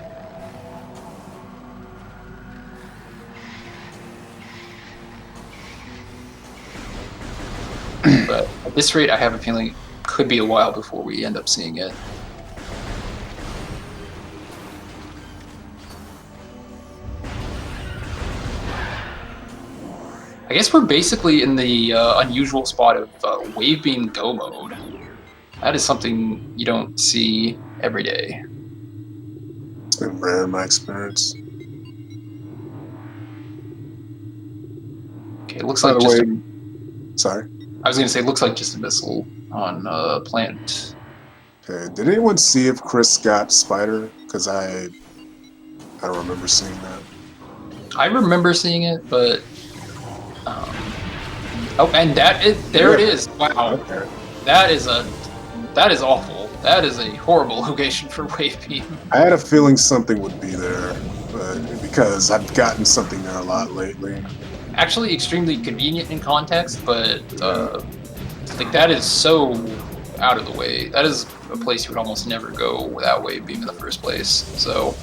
Speaker 2: But at this rate, I have a feeling it could be a while before we end up seeing it. I guess we're basically in the unusual spot of Wave Beam Go mode. That is something you don't see every day.
Speaker 1: It's been rare in my experience.
Speaker 2: Okay, it looks like just...
Speaker 1: Sorry?
Speaker 2: I was going to say, it looks like just a missile on plant.
Speaker 1: Okay, did anyone see if Chris got spider? Because I don't remember seeing that.
Speaker 2: I remember seeing it, but... oh, and it is. Wow.
Speaker 1: Okay.
Speaker 2: That is awful. That is a horrible location for wave beam.
Speaker 1: I had a feeling something would be there, but because I've gotten something there a lot lately.
Speaker 2: Actually, extremely convenient in context, but like that is so out of the way. That is a place you would almost never go without wave beam in the first place. So,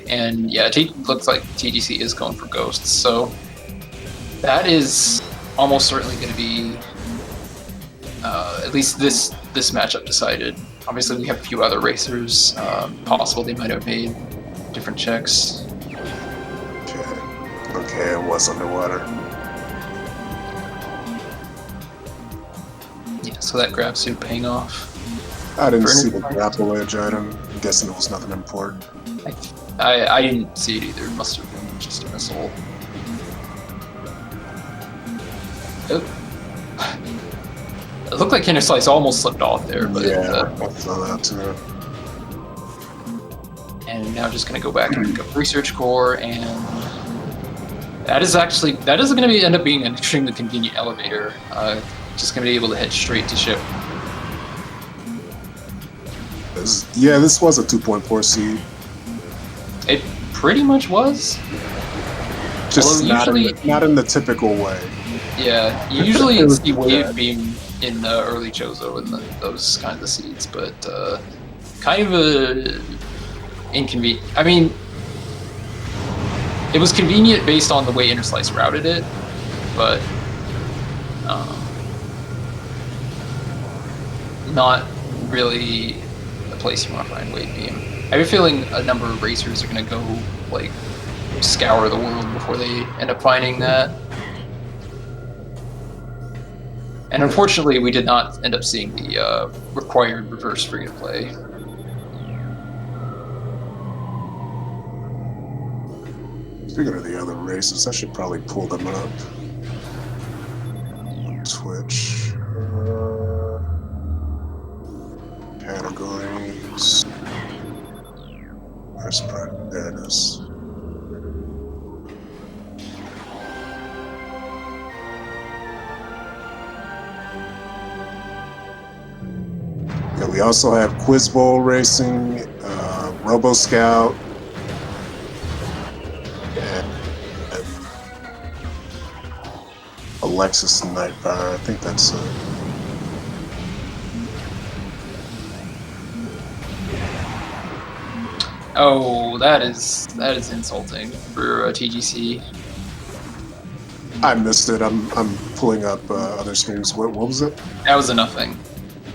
Speaker 2: and yeah, looks like TGC is going for ghosts. So that is almost certainly going to be at least this matchup decided. Obviously, we have a few other racers. Possible they might have made different checks.
Speaker 1: Okay, it was underwater.
Speaker 2: Yeah, so that grab suit paying off.
Speaker 1: I didn't see the grapple edge item. I'm guessing it was nothing important.
Speaker 2: I didn't see it either. It must have been just a missile. Oh. It looked like Inner Slice almost slipped off there, but
Speaker 1: yeah, I saw that too.
Speaker 2: And now just gonna go back and pick up Research Core, and that is going to end up being an extremely convenient elevator. Just gonna be able to head straight to ship.
Speaker 1: This was a 2.4 seed.
Speaker 2: It pretty much was.
Speaker 1: Just not in the typical way.
Speaker 2: Yeah, you usually see wave beam in the early Chozo and those kinds of seeds, but kind of a inconvenient. I mean, it was convenient based on the way Inner Slice routed it, but not really the place you want to find wave beam. I have a feeling a number of racers are going to go like scour the world before they end up finding that. And unfortunately, we did not end up seeing the required reverse free-to-play.
Speaker 1: Speaking of the other races, I should probably pull them up on Twitch. Categories. Where's Prime? There it is. Yeah, we also have Quiz Bowl Racing, Robo Scout, and Alexis Nightfire. I think that's it.
Speaker 2: Oh, that is insulting for TGC.
Speaker 1: I missed it. I'm pulling up other streams. What was it?
Speaker 2: That was a nothing.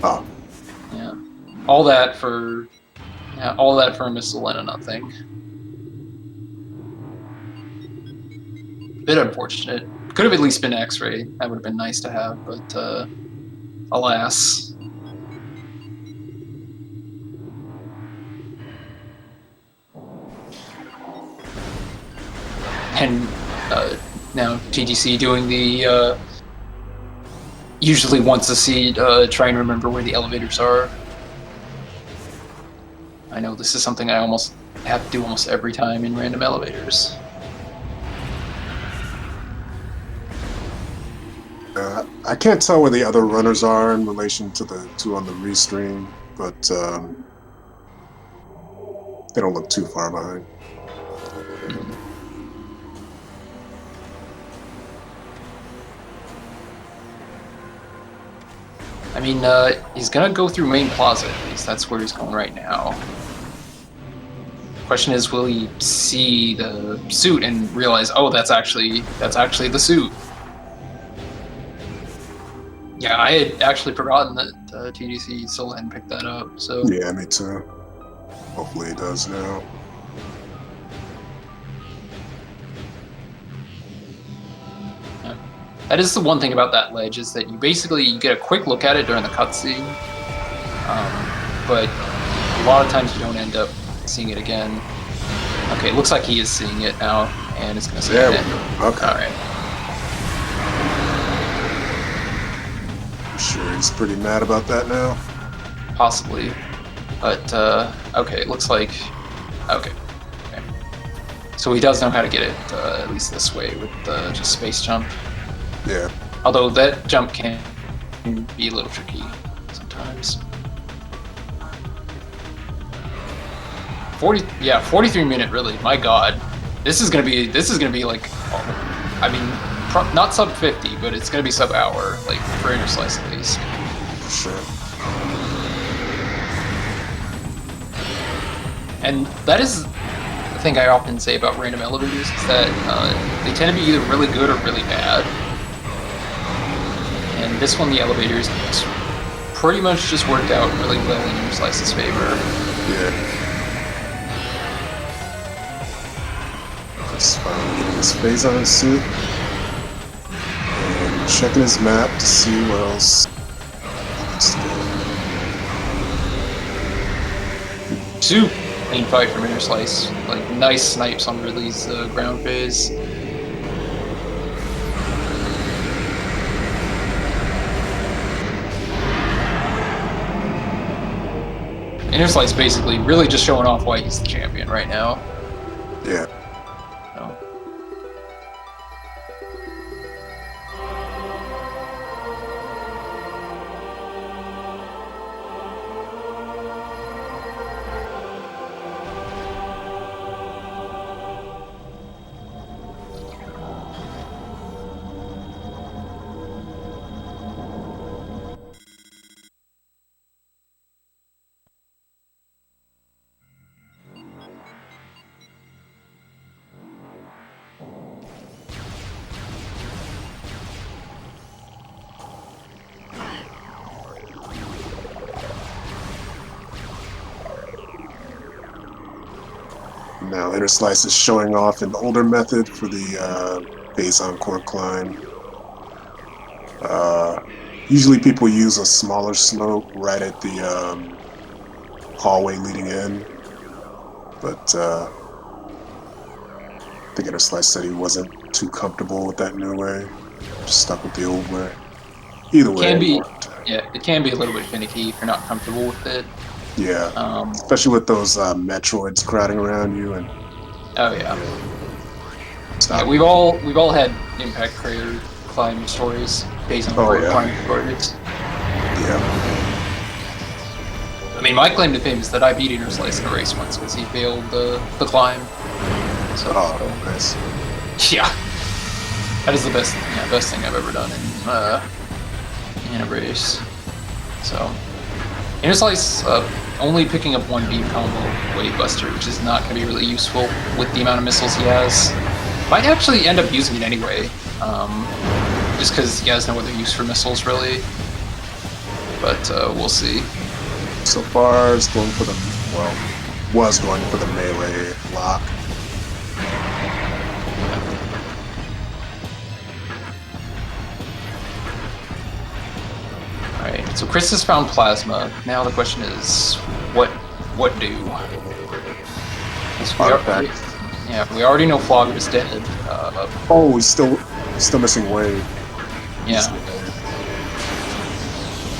Speaker 1: Oh.
Speaker 2: Yeah. All that for a missile and a nothing. Bit unfortunate. Could have at least been X-ray. That would have been nice to have, but alas. And now TGC doing the usually once a seed, try and remember where the elevators are. I know this is something I almost have to do almost every time in random elevators.
Speaker 1: I can't tell where the other runners are in relation to the two on the restream, but they don't look too far behind.
Speaker 2: I mean, he's gonna go through main plaza, at least that's where he's going right now. Question is, will he see the suit and realize, oh, that's actually the suit? Yeah, I had actually forgotten that TGC still hadn't picked that up, so...
Speaker 1: Yeah, me too. Hopefully he does now.
Speaker 2: That is the one thing about that ledge, is that you get a quick look at it during the cutscene, but a lot of times you don't end up seeing it again. Okay, it looks like he is seeing it now, and it's going to say
Speaker 1: there
Speaker 2: it.
Speaker 1: we go. Okay.
Speaker 2: All right.
Speaker 1: I'm sure he's pretty mad about that now.
Speaker 2: Possibly, but okay, it looks like okay. So he does know how to get it at least this way with just space jump.
Speaker 1: Yeah.
Speaker 2: Although that jump can be a little tricky sometimes. 43-minute. Really, my God, this is gonna be like, I mean, not sub 50, but it's gonna be sub hour, like for Inner Slice at least.
Speaker 1: For sure.
Speaker 2: And that is the thing I often say about random elevators, is that they tend to be either really good or really bad. And this one, the elevators pretty much just worked out really well in Inner Slice's favor.
Speaker 1: Yeah. Just finally getting his phase on his suit. And checking his map to see what else he needs to do.
Speaker 2: Super clean fight from Inner Slice. Like, nice snipes on Ridley's ground phase. Inner Slice basically really just showing off why he's the champion right now.
Speaker 1: Yeah.
Speaker 2: So.
Speaker 1: Now Inner Slice is showing off an older method for the phase encore climb. Usually people use a smaller slope right at the hallway leading in, but I think Inner Slice said he wasn't too comfortable with that new way, just stuck with the old way. Either way,
Speaker 2: it can be a little bit finicky if you're not comfortable with it.
Speaker 1: Yeah, especially with those Metroids crowding around you and.
Speaker 2: Oh yeah. Yeah, we've all had Impact Crater climb stories based on climbing coordinates.
Speaker 1: Yeah.
Speaker 2: I mean, my claim to fame is that I beat Inner Slice in a race once because he failed the climb. So,
Speaker 1: nice.
Speaker 2: Yeah, that is the best thing I've ever done in a race. So, Inner Slice only picking up one beam combo Wave Buster, which is not going to be really useful with the amount of missiles he has. Might actually end up using it anyway, just because he has no other use for missiles really. But we'll see.
Speaker 1: So far, it's going for was going for the melee lock.
Speaker 2: Alright, so Chris has found Plasma. Now the question is, what do? We already know Flogger is dead.
Speaker 1: He's still missing Wave.
Speaker 2: Yeah.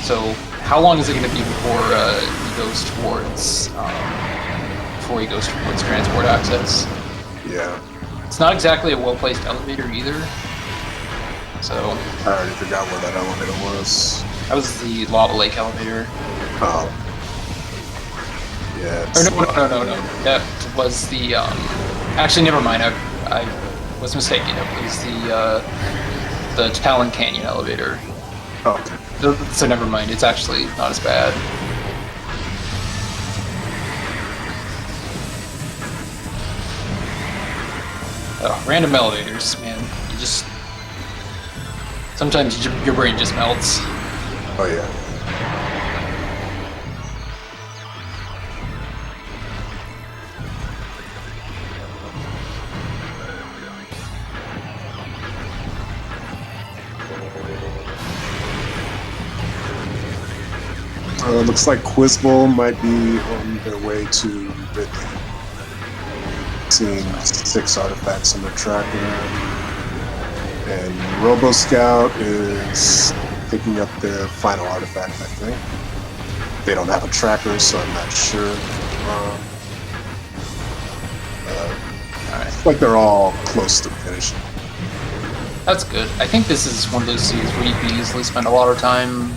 Speaker 2: So how long is it going to be before he goes towards transport access?
Speaker 1: Yeah.
Speaker 2: It's not exactly a well-placed elevator either. So
Speaker 1: I already forgot where that elevator was.
Speaker 2: That was the Lava Lake elevator.
Speaker 1: Oh. Yeah.
Speaker 2: No. That was the actually, never mind. I was mistaken. It was the Talon Canyon elevator.
Speaker 1: Oh, okay.
Speaker 2: So never mind. It's actually not as bad. Random elevators, man. You just sometimes your brain just melts.
Speaker 1: Oh yeah. Looks like Quizball might be on their way to Ridley. Seeing 6 artifacts on the tracker. And Robo Scout is picking up their final artifact, I think. They don't have a tracker, so I'm not sure. It's like they're all close to finishing.
Speaker 2: That's good. I think this is one of those series where you can easily spend a lot of time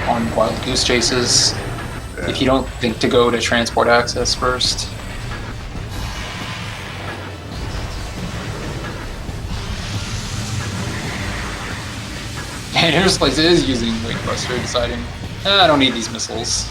Speaker 2: on wild goose chases. if you don't think to go to transport access first. And Interslice is using Wing Buster, deciding, I don't need these missiles.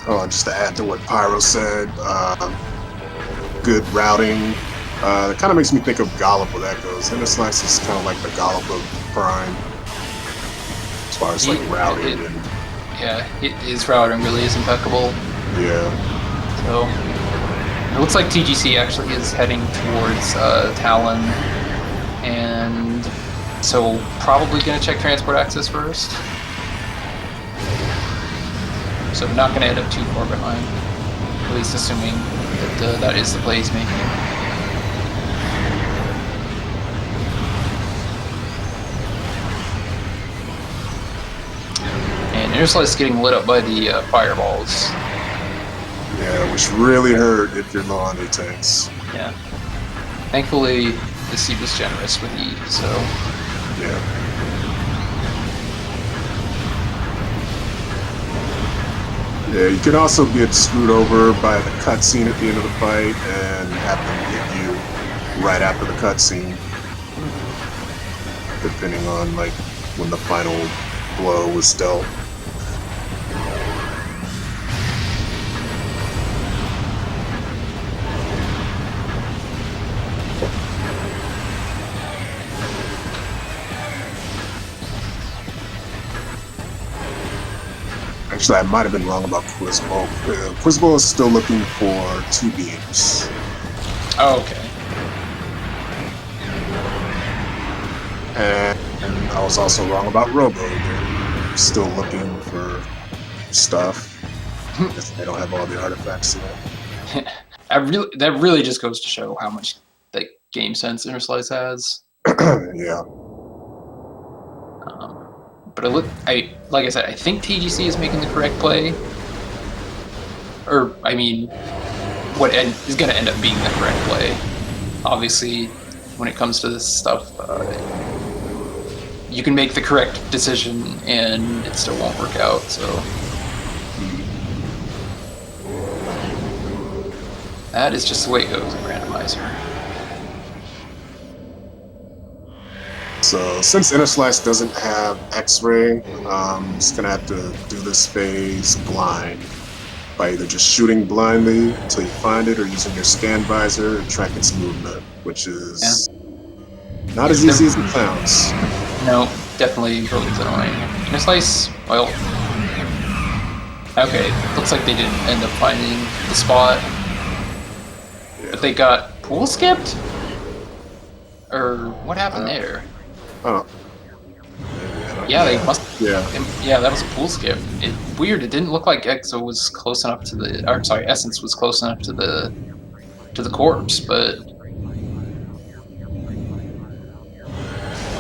Speaker 1: Oh, just to add to what Pyro said, good routing. It kind of makes me think of Gollop where that goes. Interslice is kind of like the Gollop of Prime, as far as like routing.
Speaker 2: Yeah, his routing really is impeccable.
Speaker 1: Yeah.
Speaker 2: So it looks like TGC actually is heading towards Talon, and so probably going to check transport access first. So not going to end up too far behind, at least assuming that that is the play he's making. And Interslice is getting lit up by the fireballs.
Speaker 1: Yeah, which really hurt if you're low on the tanks.
Speaker 2: Yeah. Thankfully, the seed was generous with E, so...
Speaker 1: Yeah. Yeah, you can also get screwed over by the cutscene at the end of the fight and have them hit you right after the cutscene, depending on like when the final blow was dealt. Actually, I might have been wrong about Quizball. Quizball is still looking for 2 beams.
Speaker 2: Oh, okay.
Speaker 1: And I was also wrong about Robo. They're still looking for stuff. They don't have all the artifacts yet.
Speaker 2: That really just goes to show how much like game sense Interslice has.
Speaker 1: Yeah.
Speaker 2: But like I said, I think TGC is making the correct play. Or, I mean, what is going to end up being the correct play. Obviously, when it comes to this stuff, you can make the correct decision and it still won't work out, so... That is just the way it goes in Randomizer.
Speaker 1: So since Interslice doesn't have X-ray, I'm just gonna have to do this phase blind by either just shooting blindly until you find it or using your scan visor and track its movement, which is not as easy as it sounds.
Speaker 2: No, definitely really annoying. Interslice, well, okay, looks like they didn't end up finding the spot, but they got pool skipped? Or what happened there?
Speaker 1: Oh.
Speaker 2: Yeah, they must.
Speaker 1: Yeah.
Speaker 2: Yeah, that was a pool skip. Weird. It didn't look like Exo was close enough to the. Or sorry, Essence was close enough to the corpse, but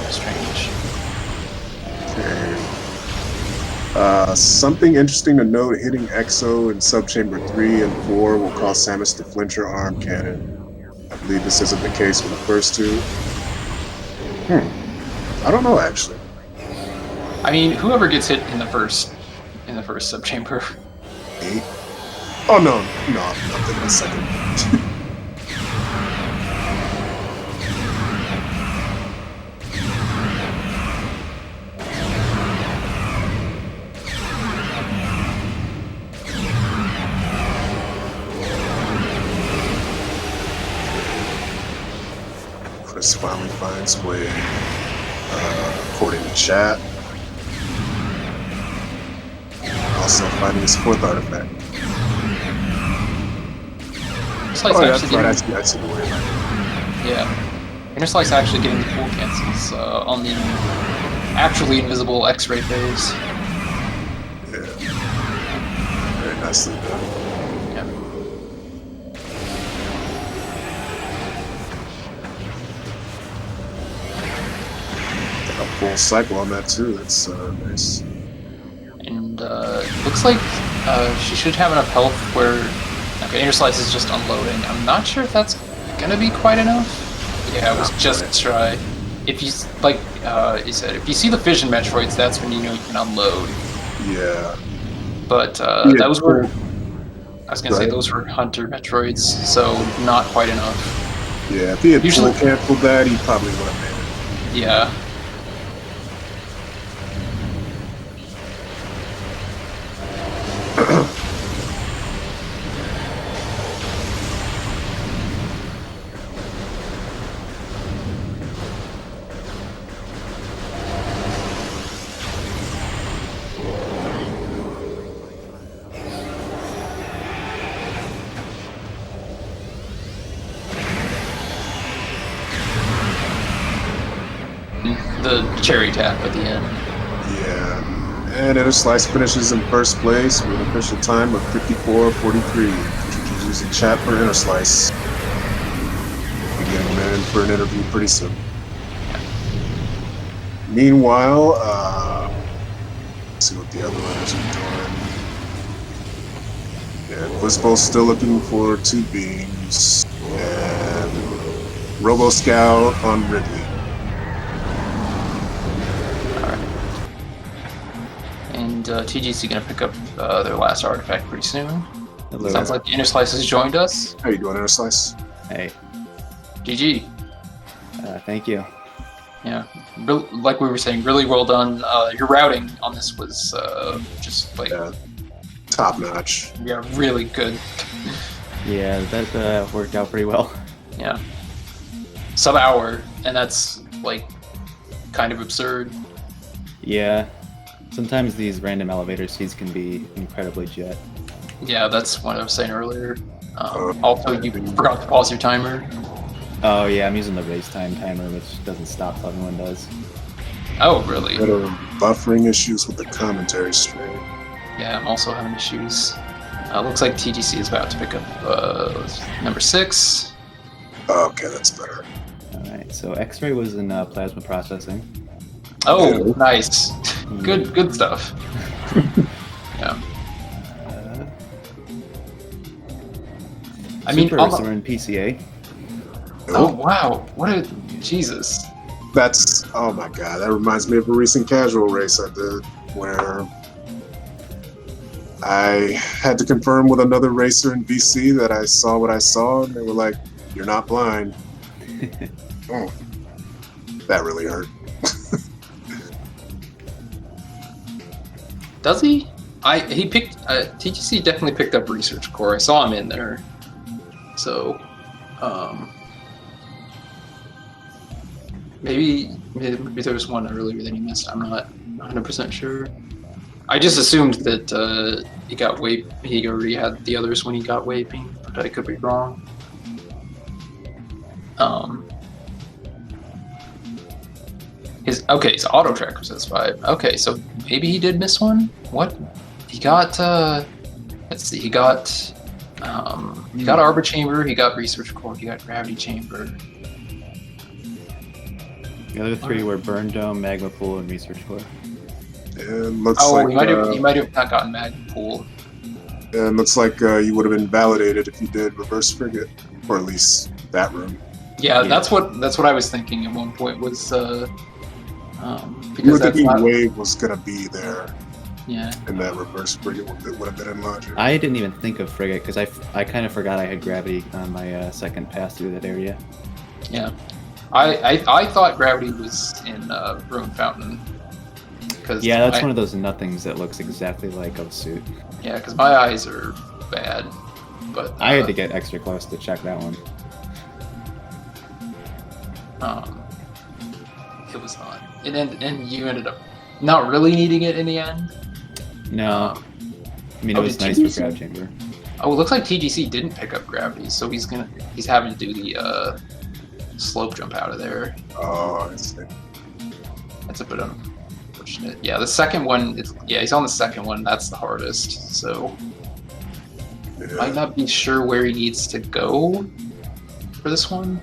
Speaker 2: strange.
Speaker 1: Okay. Something interesting to note: hitting Exo in subchamber 3 and 4 will cause Samus to flinch her arm cannon. I believe this isn't the case for the first 2. I don't know, actually.
Speaker 2: I mean, whoever gets hit in the first subchamber.
Speaker 1: 8? Oh no, I'm thinking the second. Chris finally finds way. According to chat. Also finding his 4th artifact.
Speaker 2: Interslice
Speaker 1: I see the way.
Speaker 2: Yeah. Interslice actually getting the pool cancels on the actually invisible X-ray phase.
Speaker 1: Yeah. Very nicely done. whole cycle on that too. That's nice.
Speaker 2: And looks like she should have enough health where... Okay, Inner Slice is just unloading. I'm not sure if that's gonna be quite enough. Yeah, it was just try. If you, like you said, if you see the fission Metroids, that's when you know you can unload.
Speaker 1: Yeah.
Speaker 2: But those were... I was gonna say those were Hunter Metroids, so not quite enough.
Speaker 1: Yeah, if he had
Speaker 2: Usually
Speaker 1: full canceled that, he probably would have made it.
Speaker 2: Yeah. The cherry tap at the end.
Speaker 1: Yeah. And Inner Slice finishes in first place with an official time of 54:43. She's using chat for Inner Slice. We're getting him in for an interview pretty soon. Meanwhile, let's see what the other runners are doing. And Blizzbo's still looking for 2 beams. And Robo Scout on Ridley.
Speaker 2: And TGC gonna pick up their last artifact pretty soon.
Speaker 3: Hello.
Speaker 2: Sounds like the Inner Slice has joined us.
Speaker 1: How you doing, Inner Slice?
Speaker 3: Hey,
Speaker 2: GG.
Speaker 3: thank you.
Speaker 2: Yeah, like we were saying, really well done. Your routing on this was just like
Speaker 1: Top notch.
Speaker 2: yeah, really good.
Speaker 3: Yeah, that worked out pretty well.
Speaker 2: Yeah, sub-hour, and that's like kind of absurd.
Speaker 3: Yeah, sometimes these random elevator speeds can be incredibly jet.
Speaker 2: Yeah, that's what I was saying earlier. Also, you forgot to pause your timer.
Speaker 3: Oh yeah, I'm using the race time timer, which doesn't stop till everyone does.
Speaker 2: Oh, really?
Speaker 1: Got buffering issues with the commentary stream.
Speaker 2: Yeah, I'm also having issues. Looks like TGC is about to pick up number 6.
Speaker 1: Okay, that's better.
Speaker 3: Alright, so X-ray was in plasma processing.
Speaker 2: Oh, nice. Good stuff. Yeah. I mean,
Speaker 3: Supers are in PCA.
Speaker 2: oh wow, what a Jesus.
Speaker 1: That's, oh my god, that reminds me of a recent casual race I did where I had to confirm with another racer in VC that I saw what I saw, and they were like, "You're not blind." Oh, that really hurt.
Speaker 2: Does he? He picked TGC definitely picked up Research Core. I saw him in there. So maybe there was one earlier that he missed. I'm not 100% sure. I just assumed that he got he already had the others when he got Waping, but I could be wrong. His auto tracker says 5. Okay, so maybe he did miss one. What? He got let's see. He got Arbor Chamber. He got Research Core. He got Gravity Chamber.
Speaker 3: The other 3 were Burn Dome, Magma Pool, and Research Core.
Speaker 1: And looks like
Speaker 2: he might have not gotten Magma Pool.
Speaker 1: And looks like you would have been validated if you did Reverse Frigate, or at least that room.
Speaker 2: Yeah, that's what I was thinking at one point was
Speaker 1: You were
Speaker 2: because
Speaker 1: thinking Wave was gonna be there,
Speaker 2: yeah.
Speaker 1: and that Reverse Frigate would have been in logic.
Speaker 3: I didn't even think of Frigate because I kind of forgot I had Gravity on my second pass through that area.
Speaker 2: Yeah, I thought Gravity was in Ruin Fountain.
Speaker 3: Yeah, that's one of those nothings that looks exactly like a suit.
Speaker 2: Yeah, because my eyes are bad, but
Speaker 3: I had to get extra close to check that one.
Speaker 2: It was not, and you ended up not really needing it in the end.
Speaker 3: No, I mean it was nice for Grav Chamber.
Speaker 2: Oh, it looks like TGC didn't pick up Gravity, so he's having to do the slope jump out of there.
Speaker 1: Oh, I see.
Speaker 2: That's a bit unfortunate. Yeah, the second one, he's on the second one. That's the hardest. So
Speaker 1: Yeah.
Speaker 2: might not be sure where he needs to go for this one.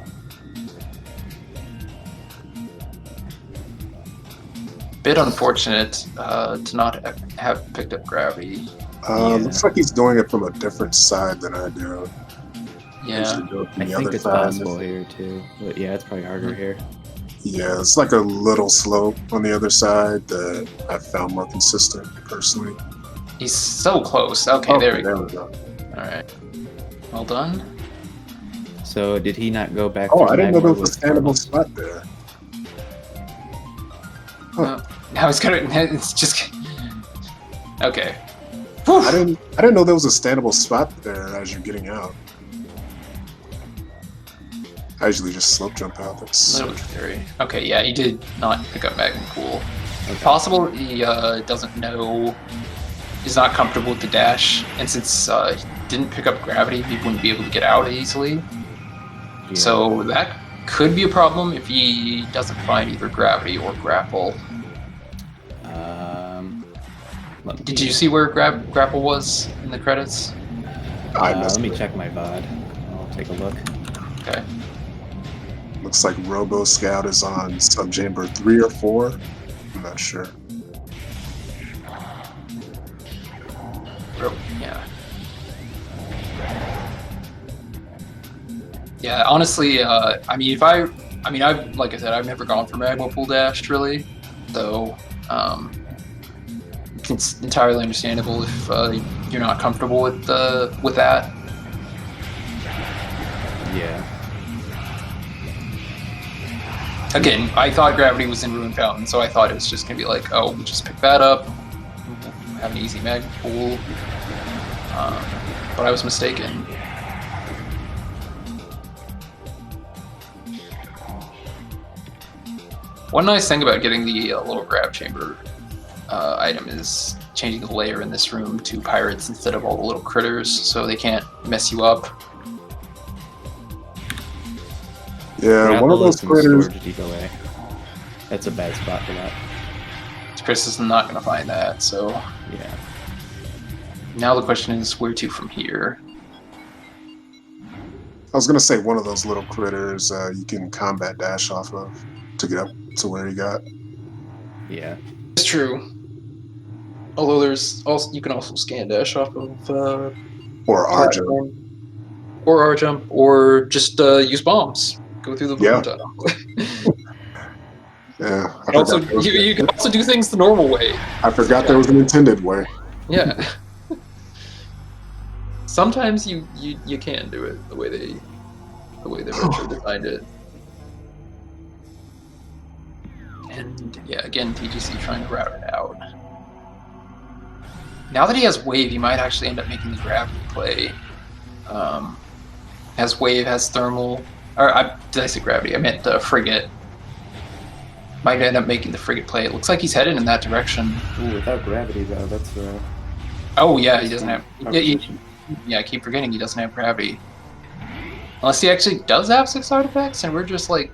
Speaker 2: bit unfortunate to not have picked up gravity.
Speaker 1: Looks like he's doing it from a different side than I do.
Speaker 2: Yeah.
Speaker 1: Usually do it from
Speaker 3: I
Speaker 1: the
Speaker 3: think
Speaker 1: other
Speaker 3: it's
Speaker 1: side.
Speaker 3: possible here too, but yeah, it's probably harder here.
Speaker 1: Yeah, it's like a little slope on the other side that I've found more consistent personally.
Speaker 2: He's so close. Okay, there we go.
Speaker 1: we go.
Speaker 2: All right. Well done.
Speaker 3: So did he not go back?
Speaker 1: Oh,
Speaker 3: through
Speaker 1: I didn't know there
Speaker 3: magma
Speaker 1: was a
Speaker 3: with
Speaker 1: standable
Speaker 3: Carlos?
Speaker 1: spot there.
Speaker 2: Now it's gonna. It's just. Okay.
Speaker 1: I didn't know there was a standable spot there as you're getting out. I usually just slope jump out. That's
Speaker 2: A little scary. Okay, yeah, he did not pick up Magma Pool.
Speaker 3: Okay.
Speaker 2: Possible he doesn't know, is not comfortable with the dash, and since he didn't pick up gravity, he wouldn't be able to get out easily.
Speaker 3: Yeah.
Speaker 2: So that could be a problem if he doesn't find either gravity or grapple. Did you see where grapple was in the credits?
Speaker 3: Let me check my VOD. I'll take a look.
Speaker 2: Okay.
Speaker 1: Looks like Robo Scout is on subchamber 3 or 4. I'm not sure.
Speaker 2: Yeah. Yeah, honestly, I mean, I've, like I said, I've never gone for Magma Pool Dash, really, though, it's entirely understandable if you're not comfortable with that.
Speaker 3: Yeah.
Speaker 2: Again, I thought gravity was in Ruin Fountain, so I thought it was just gonna be like, oh, we'll just pick that up, have an easy Magma Pool, but I was mistaken. One nice thing about getting the little grab chamber item is changing the layer in this room to pirates instead of all the little critters, so they can't mess you up.
Speaker 1: Yeah, one of those critters.
Speaker 3: Storage deep away. That's a bad spot for that.
Speaker 2: Chris is not going to find that, so
Speaker 3: Yeah.
Speaker 2: now the question is where to from here.
Speaker 1: I was gonna say one of those little critters you can combat dash off of to get up to where you got.
Speaker 3: Yeah.
Speaker 2: It's true. Although there's also you can also scan dash off of
Speaker 1: Or R jump.
Speaker 2: platform, or R jump, or just use bombs. Go through the boom
Speaker 1: Yeah.
Speaker 2: tunnel.
Speaker 1: Yeah.
Speaker 2: And also, you can also do things the normal way.
Speaker 1: I forgot there was an intended way.
Speaker 2: Yeah. Sometimes you can do it the way they Retro designed it. And yeah, again, TGC trying to route it out. Now that he has Wave, he might actually end up making the gravity play. Has Wave, has Thermal, or did I say gravity? I meant Frigate. Might end up making the Frigate play. It looks like he's headed in that direction.
Speaker 3: Ooh, without gravity though, that's
Speaker 2: Oh yeah, he doesn't have. Yeah, I keep forgetting he doesn't have gravity. Unless he actually does have 6 artifacts, and we're just like.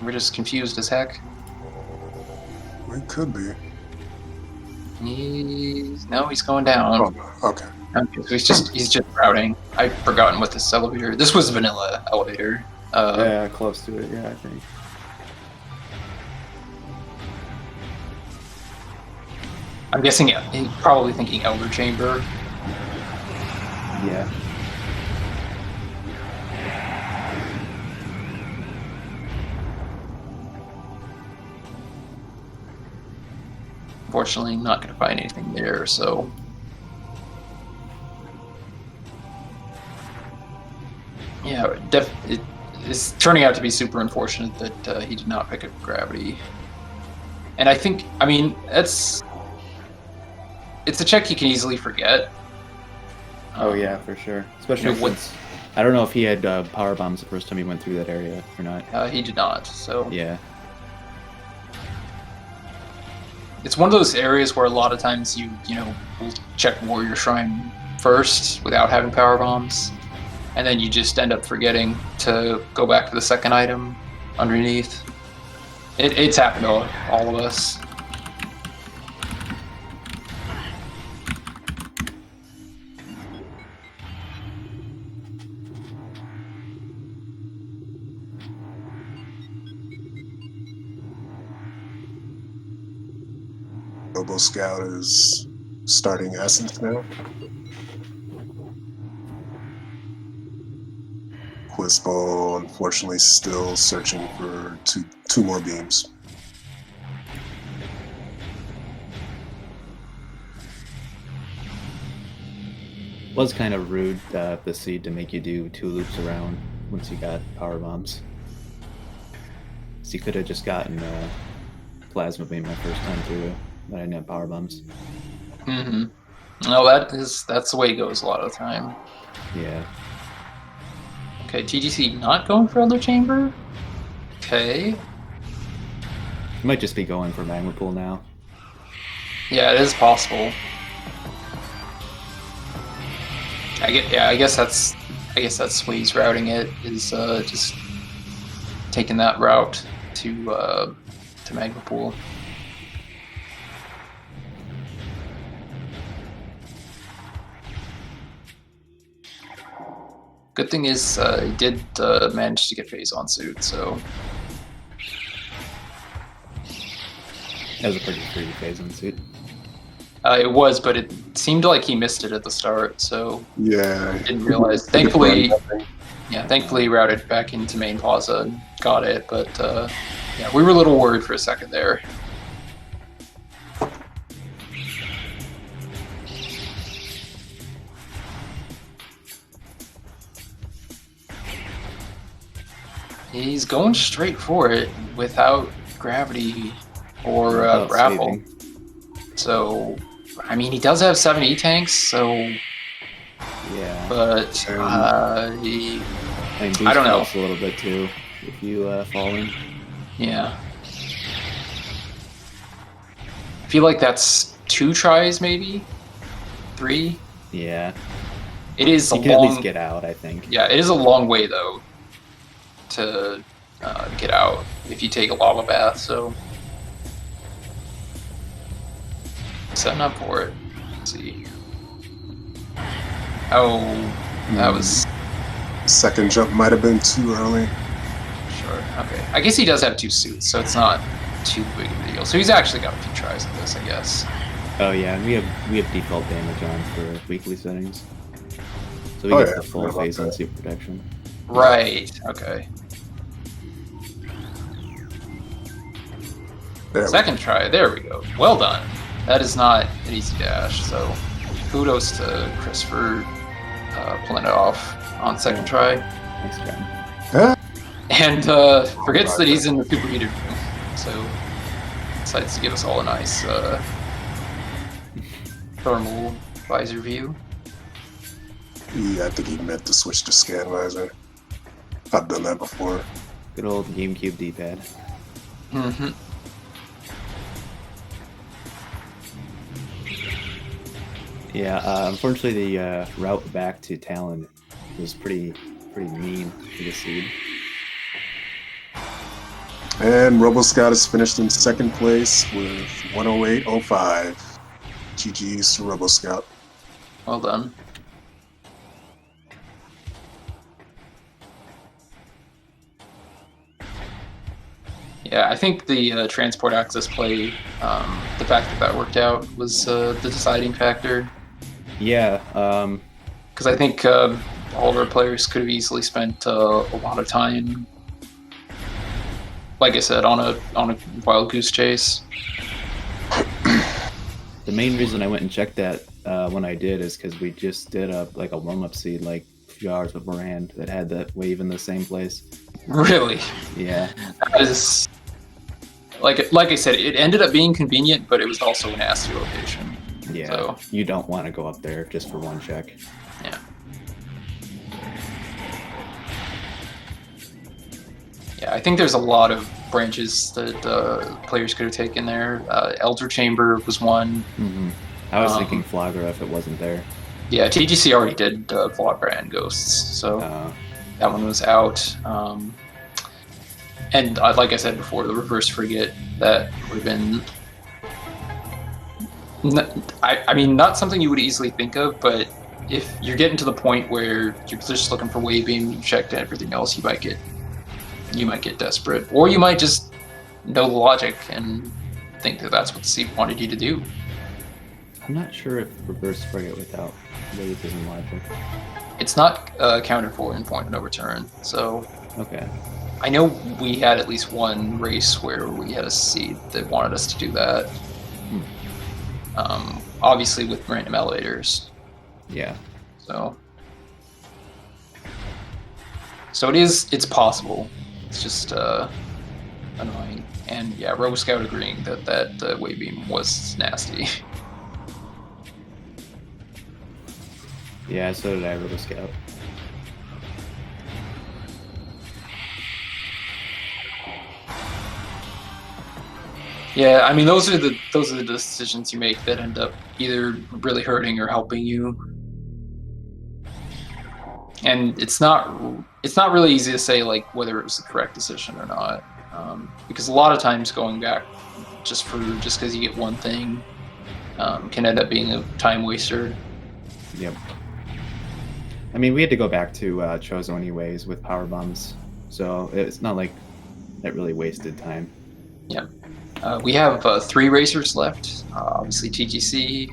Speaker 2: We're just confused as heck.
Speaker 1: It could be.
Speaker 2: He's going down.
Speaker 1: Oh, okay.
Speaker 2: Okay, so he's just routing. I've forgotten what this elevator. This was vanilla elevator.
Speaker 3: yeah, close to it. Yeah, I think.
Speaker 2: I'm guessing he's probably thinking Elder Chamber.
Speaker 3: Yeah.
Speaker 2: Unfortunately, not going to find anything there, so. Yeah, it is turning out to be super unfortunate that he did not pick up gravity. And I think, I mean, it's a check he can easily forget.
Speaker 3: Oh yeah, for sure. Especially since I don't know if he had power bombs the first time he went through that area or not.
Speaker 2: He did not, so.
Speaker 3: Yeah.
Speaker 2: It's one of those areas where a lot of times you will check Warrior Shrine first without having power bombs, and then you just end up forgetting to go back to the second item underneath. It's happened to all of us.
Speaker 1: Robo Scout is starting Essence now. Quizball, unfortunately, still searching for two more beams.
Speaker 3: Was kind of rude, the seed, to make you do 2 loops around once you got power bombs. So you could have just gotten plasma beam my first time through, but I didn't have power bombs.
Speaker 2: Mm-hmm. No, that's the way it goes a lot of the time.
Speaker 3: Yeah.
Speaker 2: Okay, TGC not going for Elder Chamber? Okay.
Speaker 3: You might just be going for Magma Pool now.
Speaker 2: Yeah, it is possible. I guess that's the way he's routing it, is just taking that route to Magma Pool. Good thing is he did manage to get phase on suit, so
Speaker 3: That was a pretty free phase on suit.
Speaker 2: it was, but it seemed like he missed it at the start, so
Speaker 1: Yeah.
Speaker 2: didn't realize. Thankfully he routed back into main plaza and got it, but yeah, we were a little worried for a second there. He's going straight for it without gravity or grapple.
Speaker 3: Saving.
Speaker 2: So, I mean, he does have 7 E-tanks, so...
Speaker 3: Yeah.
Speaker 2: But,
Speaker 3: I
Speaker 2: don't know.
Speaker 3: A little bit too, if you fall in.
Speaker 2: Yeah. I feel like that's 2 tries, maybe? 3?
Speaker 3: Yeah.
Speaker 2: It is a
Speaker 3: You can
Speaker 2: long...
Speaker 3: at least get out, I think.
Speaker 2: Yeah, it is a long way, though, to get out if you take a lava bath, so... Setting up for it. Let's see. Oh, that was...
Speaker 1: Second jump might have been too early.
Speaker 2: Sure, okay. I guess he does have 2 suits, so it's not too big of a deal. So he's actually got a few tries at this, I guess.
Speaker 3: Oh yeah, we have default damage on for weekly settings. So we get the full phase on suit protection.
Speaker 2: Right, okay. Second try, there we go. Well done. That is not an easy dash, so kudos to Chris for pulling it off on second try.
Speaker 3: Nice job.
Speaker 1: Huh?
Speaker 2: And forgets that he's in the superheated room, so decides to give us all a nice thermal visor view.
Speaker 1: Yeah, I think he meant to switch to scan visor. I've done that before.
Speaker 3: Good old GameCube D-pad.
Speaker 2: Mm-hmm.
Speaker 3: Yeah, unfortunately the route back to Talon was pretty mean for the seed.
Speaker 1: And Robo Scout is finished in second place with 108.05. GG's to Robo Scout.
Speaker 2: Well done. Yeah, I think the transport access play, the fact that worked out was the deciding factor.
Speaker 3: Yeah,
Speaker 2: because I think all of our players could have easily spent a lot of time, like I said, on a wild goose chase.
Speaker 3: The main reason I went and checked that when I did is because we just did a warm-up seed like a few hours beforehand that had that wave in the same place.
Speaker 2: Really?
Speaker 3: Yeah.
Speaker 2: That is, like I said, it ended up being convenient, but it was also a nasty location.
Speaker 3: Yeah,
Speaker 2: so
Speaker 3: you don't want to go up there just for one check.
Speaker 2: Yeah. Yeah, I think there's a lot of branches that players could have taken there. Elder Chamber was one.
Speaker 3: Mm-hmm. I was thinking Flagra if it wasn't there.
Speaker 2: Yeah, TGC already did Flagra and Ghosts, so that one was out. And like I said before, the reverse frigate, that would have been... I mean, not something you would easily think of, but if you're getting to the point where you're just looking for wave beam, you checked everything else, you might get desperate, or you might just know the logic and think that that's what the seat wanted you to do.
Speaker 3: I'm not sure if reverse frigate without wave is in logic.
Speaker 2: It's not accounted for in point of no return, so
Speaker 3: Okay.
Speaker 2: I know we had at least one race where we had a seat that wanted us to do that. Obviously with random elevators.
Speaker 3: Yeah.
Speaker 2: So it's possible. It's just annoying. And yeah, Robo Scout agreeing that wave beam was nasty.
Speaker 3: Yeah, so did I, Robo Scout.
Speaker 2: Yeah, I mean those are the decisions you make that end up either really hurting or helping you. And it's not really easy to say like whether it was the correct decision or not, because a lot of times going back just because you get one thing can end up being a time waster.
Speaker 3: Yep. I mean, we had to go back to Chozo anyways with power bombs, so it's not like it really wasted time.
Speaker 2: Yeah. We have 3 racers left. Obviously, TGC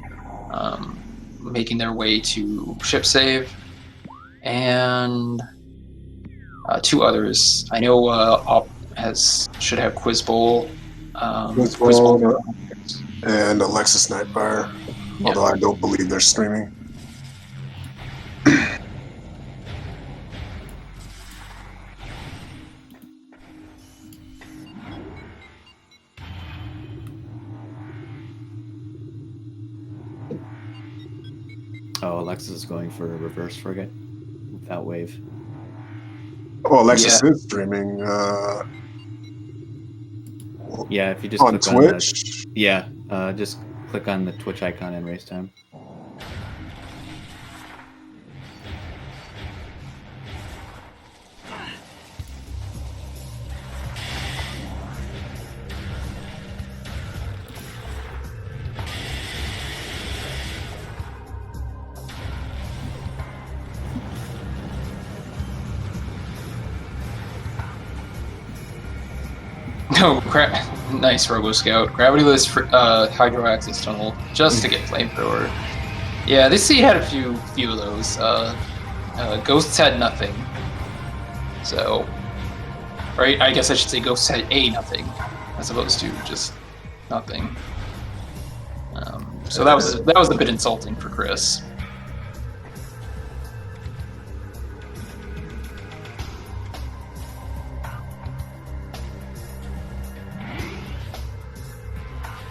Speaker 2: making their way to ship save, and 2 others. I know Op should have Quiz Bowl.
Speaker 1: Quiz Bowl and Alexis Nightfire.
Speaker 2: Yeah.
Speaker 1: Although I don't believe they're streaming.
Speaker 3: Oh, Alexis is going for a reverse frigate without wave.
Speaker 1: Oh, Alexis is streaming.
Speaker 3: Yeah, if you just
Speaker 1: on
Speaker 3: click
Speaker 1: Twitch.
Speaker 3: Just click on the Twitch icon in race time.
Speaker 2: No, nice Robo Scout. Gravityless hydro access tunnel just to get flamethrower. Yeah, this seat had a few of those. Ghosts had nothing. So, right? I guess I should say Ghosts had a nothing, as opposed to just nothing. So that was a bit insulting for Chris.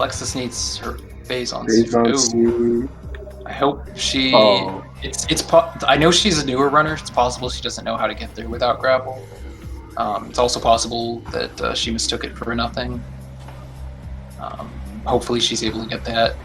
Speaker 2: Alexis needs her phase on suit. I hope she. Oh. I know she's a newer runner. It's possible she doesn't know how to get there without grapple. It's also possible that she mistook it for nothing. Hopefully, she's able to get that.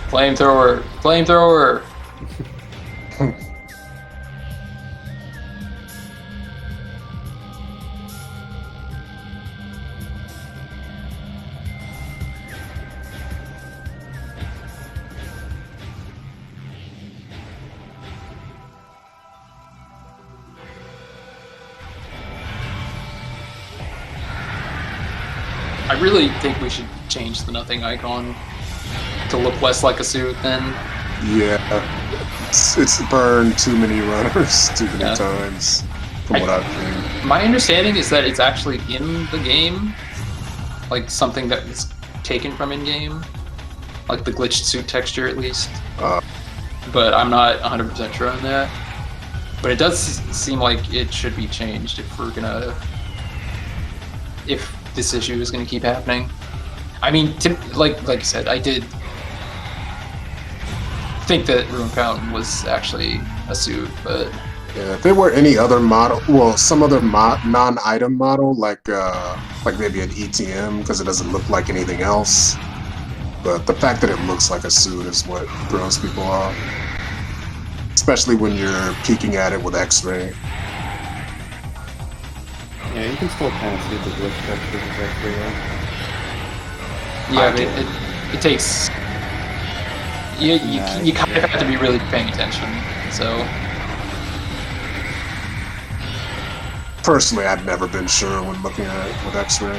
Speaker 2: Flamethrower! Flamethrower! I really think we should change the nothing icon to look less like a suit then.
Speaker 1: Yeah, it's burned too many runners too many times from what I've seen.
Speaker 2: My understanding is that it's actually in the game, like something that is taken from in-game, like the glitched suit texture at least. But I'm not 100% sure on that. But it does seem like it should be changed if this issue is gonna keep happening. I mean, like you said, I did think that Ruin Fountain was actually a suit, but
Speaker 1: yeah, if there were any other model, well, some other non-item model, like maybe an ETM, because it doesn't look like anything else. But the fact that it looks like a suit is what throws people off, especially when you're peeking at it with X-ray.
Speaker 3: Yeah, you can still kind of see the glitch texture trajectory.
Speaker 2: Yeah, but it takes. You kind of have to be really paying attention. So.
Speaker 1: Personally, I've never been sure when looking at it with X-ray.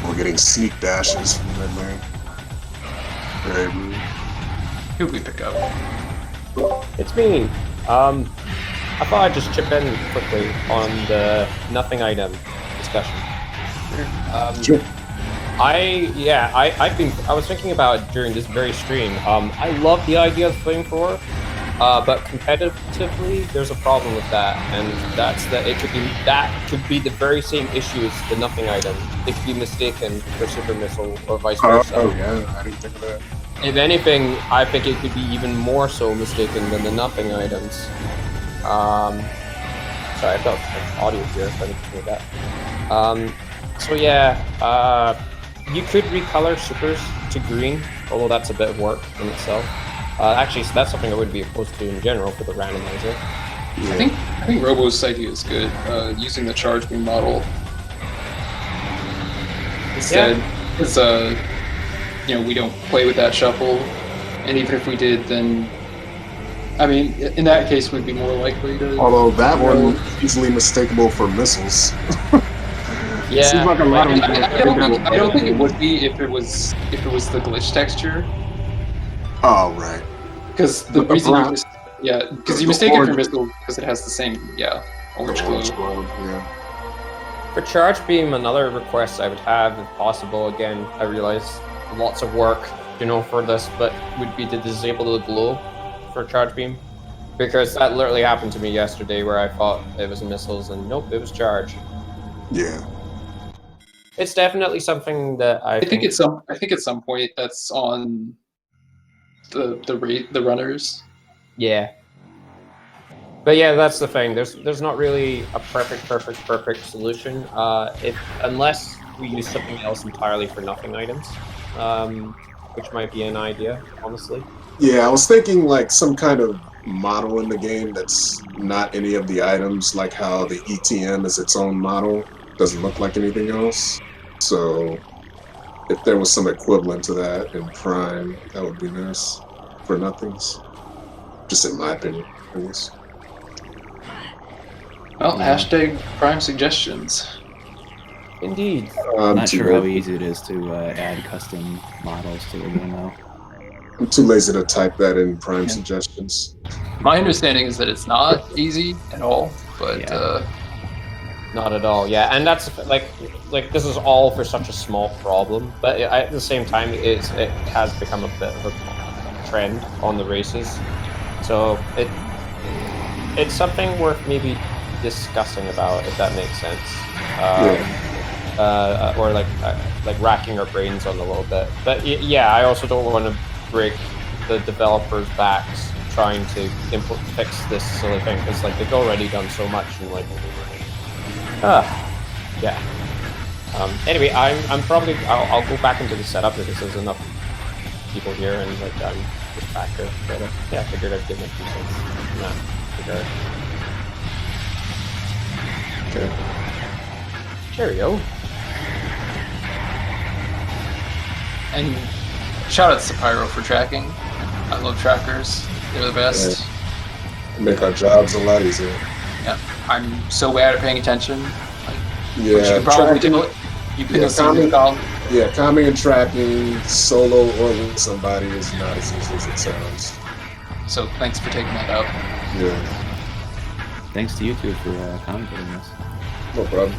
Speaker 1: We're getting sneak dashes from mid lane. Very rude.
Speaker 2: Who'd we pick up?
Speaker 4: It's me. I thought I'd just chip in quickly on the nothing item discussion.
Speaker 1: Sure.
Speaker 4: I was thinking about it during this very stream. I love the idea of flamethrower, but competitively, there's a problem with that, and that's that that could be the very same issue as the nothing item. It could be mistaken for super missile or vice versa.
Speaker 1: Oh yeah, I didn't think of that.
Speaker 4: If anything, I think it could be even more so mistaken than the nothing items. Sorry, I felt audio here, so I didn't hear that. So yeah, you could recolor supers to green, although that's a bit of work in itself. Actually, so that's something I would be opposed to in general for the randomizer.
Speaker 2: Yeah. I think Robo's idea is good. Using the charge beam model instead, because we don't play with that shuffle, and even if we did, then I mean, in that case, we'd be more likely to.
Speaker 1: Although that one is easily mistakable for missiles.
Speaker 4: Yeah,
Speaker 1: seems like a lot of
Speaker 2: I don't think it would be if it was the glitch texture.
Speaker 1: Oh right.
Speaker 2: Because the reason you mistake it for missile because it has the same orange glow.
Speaker 1: Yeah.
Speaker 4: For charge beam, another request I would have, if possible, again, I realize lots of work, for this, but would be to disable the glow for charge beam, because that literally happened to me yesterday, where I thought it was missiles and nope, it was charge.
Speaker 1: Yeah.
Speaker 4: It's definitely something that I think
Speaker 2: at some point that's on the runners.
Speaker 4: Yeah. But yeah, that's the thing. There's not really a perfect solution. Unless we use something else entirely for nothing items, which might be an idea, honestly.
Speaker 1: Yeah, I was thinking like some kind of model in the game that's not any of the items, like how the ETM is its own model, doesn't look like anything else. So if there was some equivalent to that in Prime, that would be nice for nothings. Just in my opinion, at least.
Speaker 2: Well, hashtag Prime suggestions.
Speaker 4: Indeed.
Speaker 3: I'm not sure how easy it is to add custom models to the game now.
Speaker 1: I'm too lazy to type that in Prime suggestions.
Speaker 2: My understanding is that it's not easy at all, but
Speaker 4: not at all. Yeah, and that's like this is all for such a small problem, but at the same time, it has become a bit of a trend on the races. So it's something worth maybe discussing about, if that makes sense. Or like racking our brains on a little bit. But yeah, I also don't want to break the developers' backs trying to fix this silly thing, because like they've already done so much, and like yeah. Anyway, I'm probably I'll go back into the setup because there's enough people here, and like I'm just back here. But yeah, I figured I'd give my 2 cents. Nah, figure it.
Speaker 1: Okay.
Speaker 4: Cheerio.
Speaker 2: And shout out to Pyro for tracking. I love trackers. They're the best.
Speaker 1: Yeah. Make our jobs a lot easier.
Speaker 2: Yeah, I'm so bad at paying attention.
Speaker 1: Yeah,
Speaker 2: you can probably do it. You pick a single column.
Speaker 1: Yeah, calming and tracking, solo or with somebody, is not as easy as it sounds.
Speaker 2: So thanks for taking that out.
Speaker 1: Yeah.
Speaker 3: Thanks to you two for commentating this.
Speaker 1: No problem.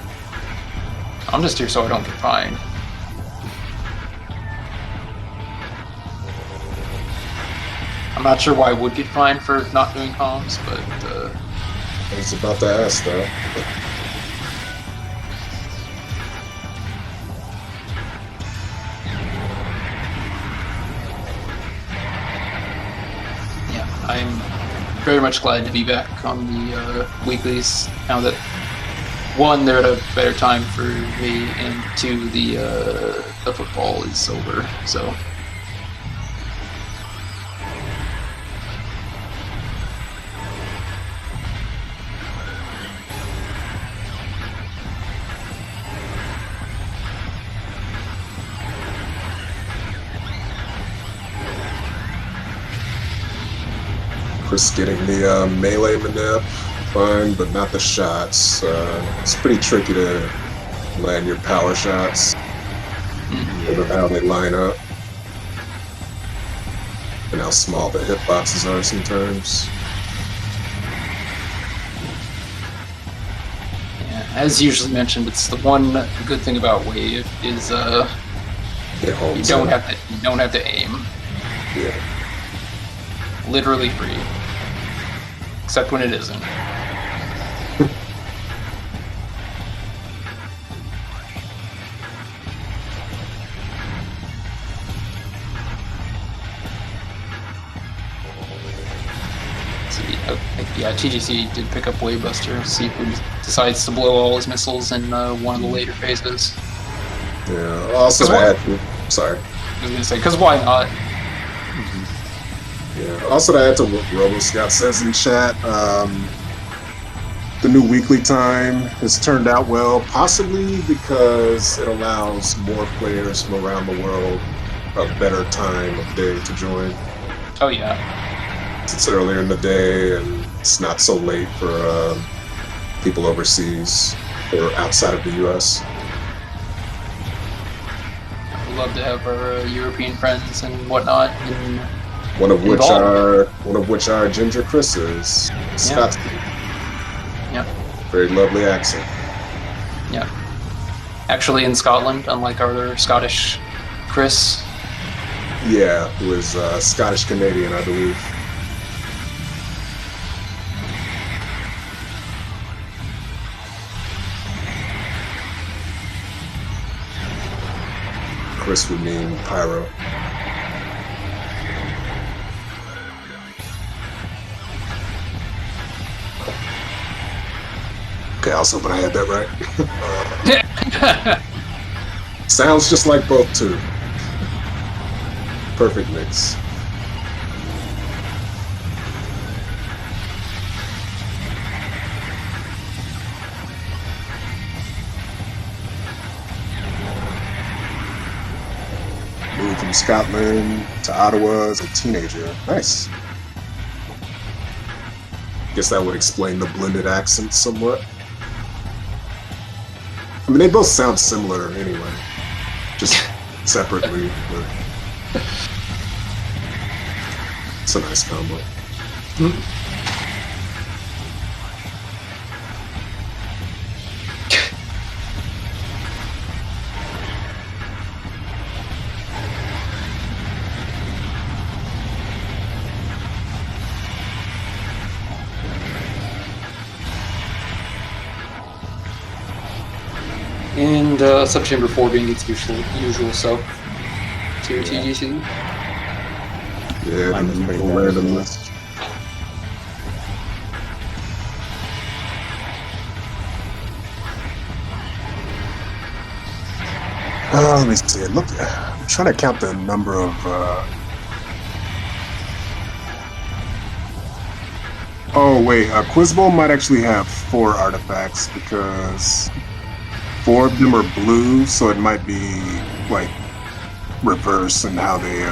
Speaker 2: I'm just here so I don't get fined. I'm not sure why I would get fined for not doing comms, but
Speaker 1: I was about to ask though.
Speaker 2: yeah, I'm very much glad to be back on the weeklies now that one, they're at a better time for me, and two, the football is over. So.
Speaker 1: Just getting the melee manip, fine, but not the shots. It's pretty tricky to land your power shots. Because of how they line up. And how small the hitboxes are sometimes.
Speaker 2: Yeah, as usually mentioned, it's the one good thing about Wave is
Speaker 1: It holds
Speaker 2: you don't
Speaker 1: up.
Speaker 2: have to aim.
Speaker 1: Yeah.
Speaker 2: Literally free. Except when it isn't. Yeah, TGC did pick up Wavebuster. See who decides to blow all his missiles in one of the later phases.
Speaker 1: Yeah. Also, I had to. Sorry.
Speaker 2: I was gonna say, because why not?
Speaker 1: Yeah. Also, to add to what RoboScout says in chat, the new weekly time has turned out well, possibly because it allows more players from around the world a better time of day to join.
Speaker 2: Oh yeah.
Speaker 1: It's earlier in the day and it's not so late for people overseas or outside of the U.S.
Speaker 2: We'd love to have our European friends and whatnot.
Speaker 1: One of which are Ginger Chris's, Scots.
Speaker 2: Yeah.
Speaker 1: Very lovely accent.
Speaker 2: Yeah. Actually in Scotland, unlike our Scottish Chris.
Speaker 1: Yeah, who is Scottish Canadian, I believe. Chris would mean pyro. Okay, I was hoping I had that right. Sounds just like both too. Perfect mix. Moved from Scotland to Ottawa as a teenager. Nice. Guess that would explain the blended accents somewhat. I mean, they both sound similar anyway, just separately. But it's a nice combo.
Speaker 2: And Subchamber 4 being its usual self tier TGC.
Speaker 1: Yeah,
Speaker 3: Mine
Speaker 1: the
Speaker 3: was pretty
Speaker 1: usual
Speaker 3: bad as well.
Speaker 1: randomness. Let me see. Look, I'm trying to count the number of. Oh wait, Quizbowl might actually have 4 artifacts because 4 of them are blue, so it might be like reverse in how they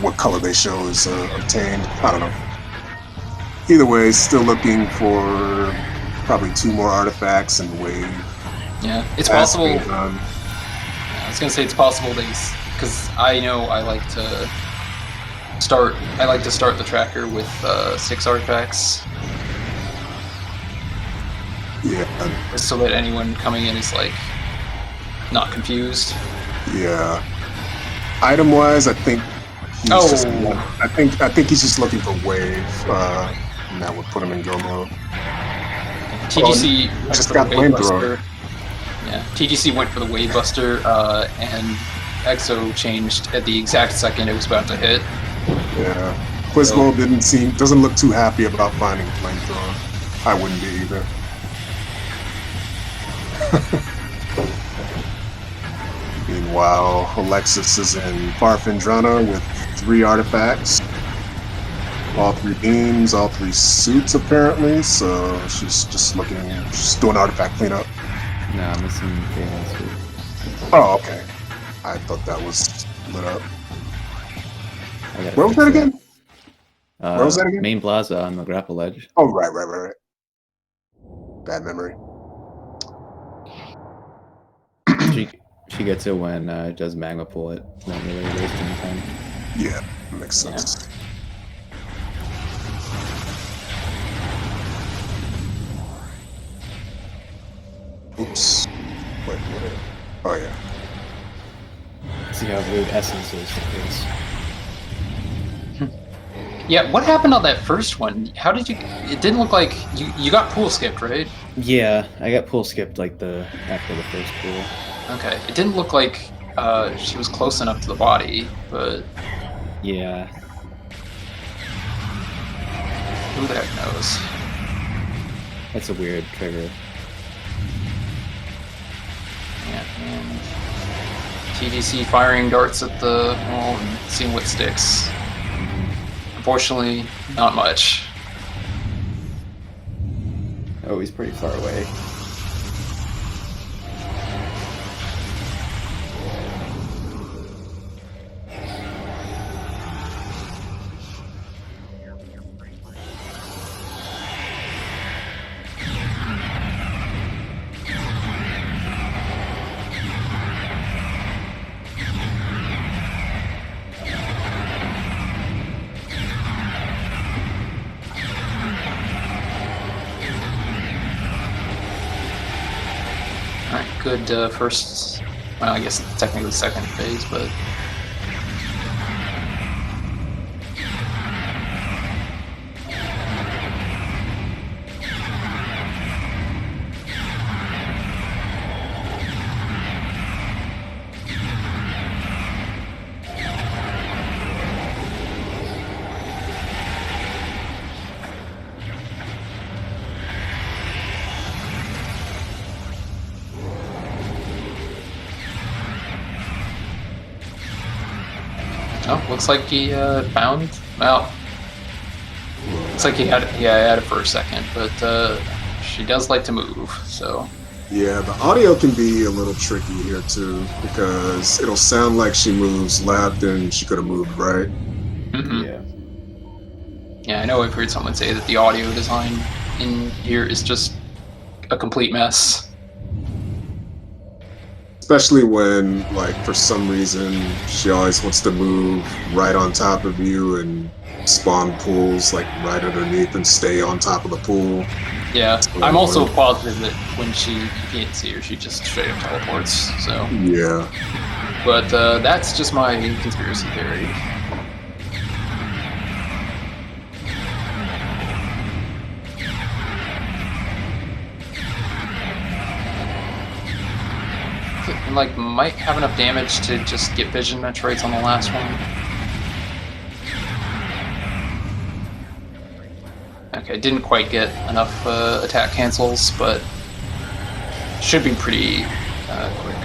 Speaker 1: what color they show is obtained. I don't know. Either way, still looking for probably 2 more artifacts and wave.
Speaker 2: Yeah, it's
Speaker 1: That's
Speaker 2: possible.
Speaker 1: been done.
Speaker 2: I was gonna say it's possible because I know I like to start the tracker with 6 artifacts,
Speaker 1: Yeah,
Speaker 2: so that anyone coming in is like not confused.
Speaker 1: yeah. Item wise, I think he's
Speaker 2: Oh.
Speaker 1: just. I think he's just looking for wave, and that would put him in go mode.
Speaker 2: TGC went
Speaker 1: just
Speaker 2: for
Speaker 1: got
Speaker 2: the
Speaker 1: flamethrower.
Speaker 2: Wavebuster. Yeah, TGC went for the Wavebuster, and EXO changed at the exact second it was about to hit.
Speaker 1: Yeah, Quizbowl doesn't look too happy about finding flamethrower. I wouldn't be either. Meanwhile, Alexis is in Farfindrana with 3 artifacts. All 3 beams, all 3 suits apparently, so she's doing artifact cleanup.
Speaker 3: No, I'm missing Kalen's suit.
Speaker 1: Oh, okay. I thought that was lit up.
Speaker 3: I gotta
Speaker 1: Where was
Speaker 3: fix
Speaker 1: that again? Where was that again?
Speaker 3: Main plaza on the grapple ledge.
Speaker 1: Oh, right. Bad memory.
Speaker 3: She gets it when it does magma pull it. Not really wasting time.
Speaker 1: Yeah, makes sense. Oops. Wait, what? Oh, yeah.
Speaker 3: See how rude essence is the case.
Speaker 2: Yeah, what happened on that first one? How did you... It didn't look like... You got pool skipped, right?
Speaker 3: Yeah, I got pool skipped like after the first pool.
Speaker 2: Okay. It didn't look like she was close enough to the body, but...
Speaker 3: Yeah.
Speaker 2: Who the heck knows?
Speaker 3: That's a weird trigger.
Speaker 2: Yeah, and... TDC firing darts at the wall and seeing what sticks. Unfortunately, not much.
Speaker 3: Oh, he's pretty far away.
Speaker 2: Alright, good first... Well, I guess technically second phase, but... Oh, looks like he found... Well... Looks like he had it for a second, but she does like to move, so...
Speaker 1: Yeah, the audio can be a little tricky here too, because it'll sound like she moves left and she could have moved right.
Speaker 2: Mm-hmm.
Speaker 3: Yeah.
Speaker 2: Yeah, I know I've heard someone say that the audio design in here is just a complete mess.
Speaker 1: Especially when, like, for some reason, she always wants to move right on top of you and spawn pools, like, right underneath and stay on top of the pool.
Speaker 2: Yeah, I'm also positive that when you can't see her, she just straight up teleports, so...
Speaker 1: Yeah.
Speaker 2: But that's just my conspiracy theory. And, like, might have enough damage to just get vision Metroids on the last one. Okay, didn't quite get enough attack cancels, but should be pretty quick.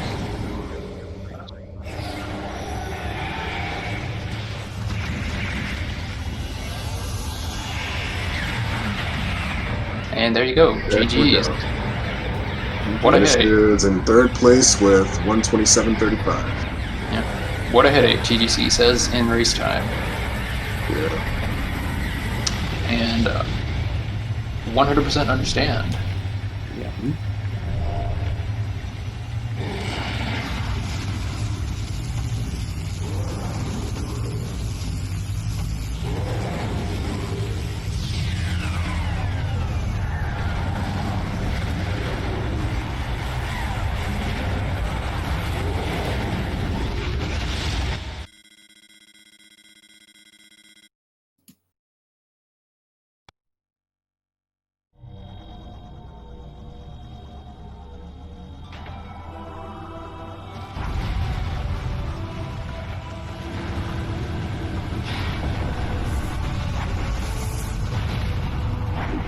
Speaker 2: And there you go, GG's. What a headache.
Speaker 1: Is in third place with 127.35.
Speaker 2: Yeah. What a headache, TDC says in race time.
Speaker 1: Yeah.
Speaker 2: And 100% understand.
Speaker 3: Yeah.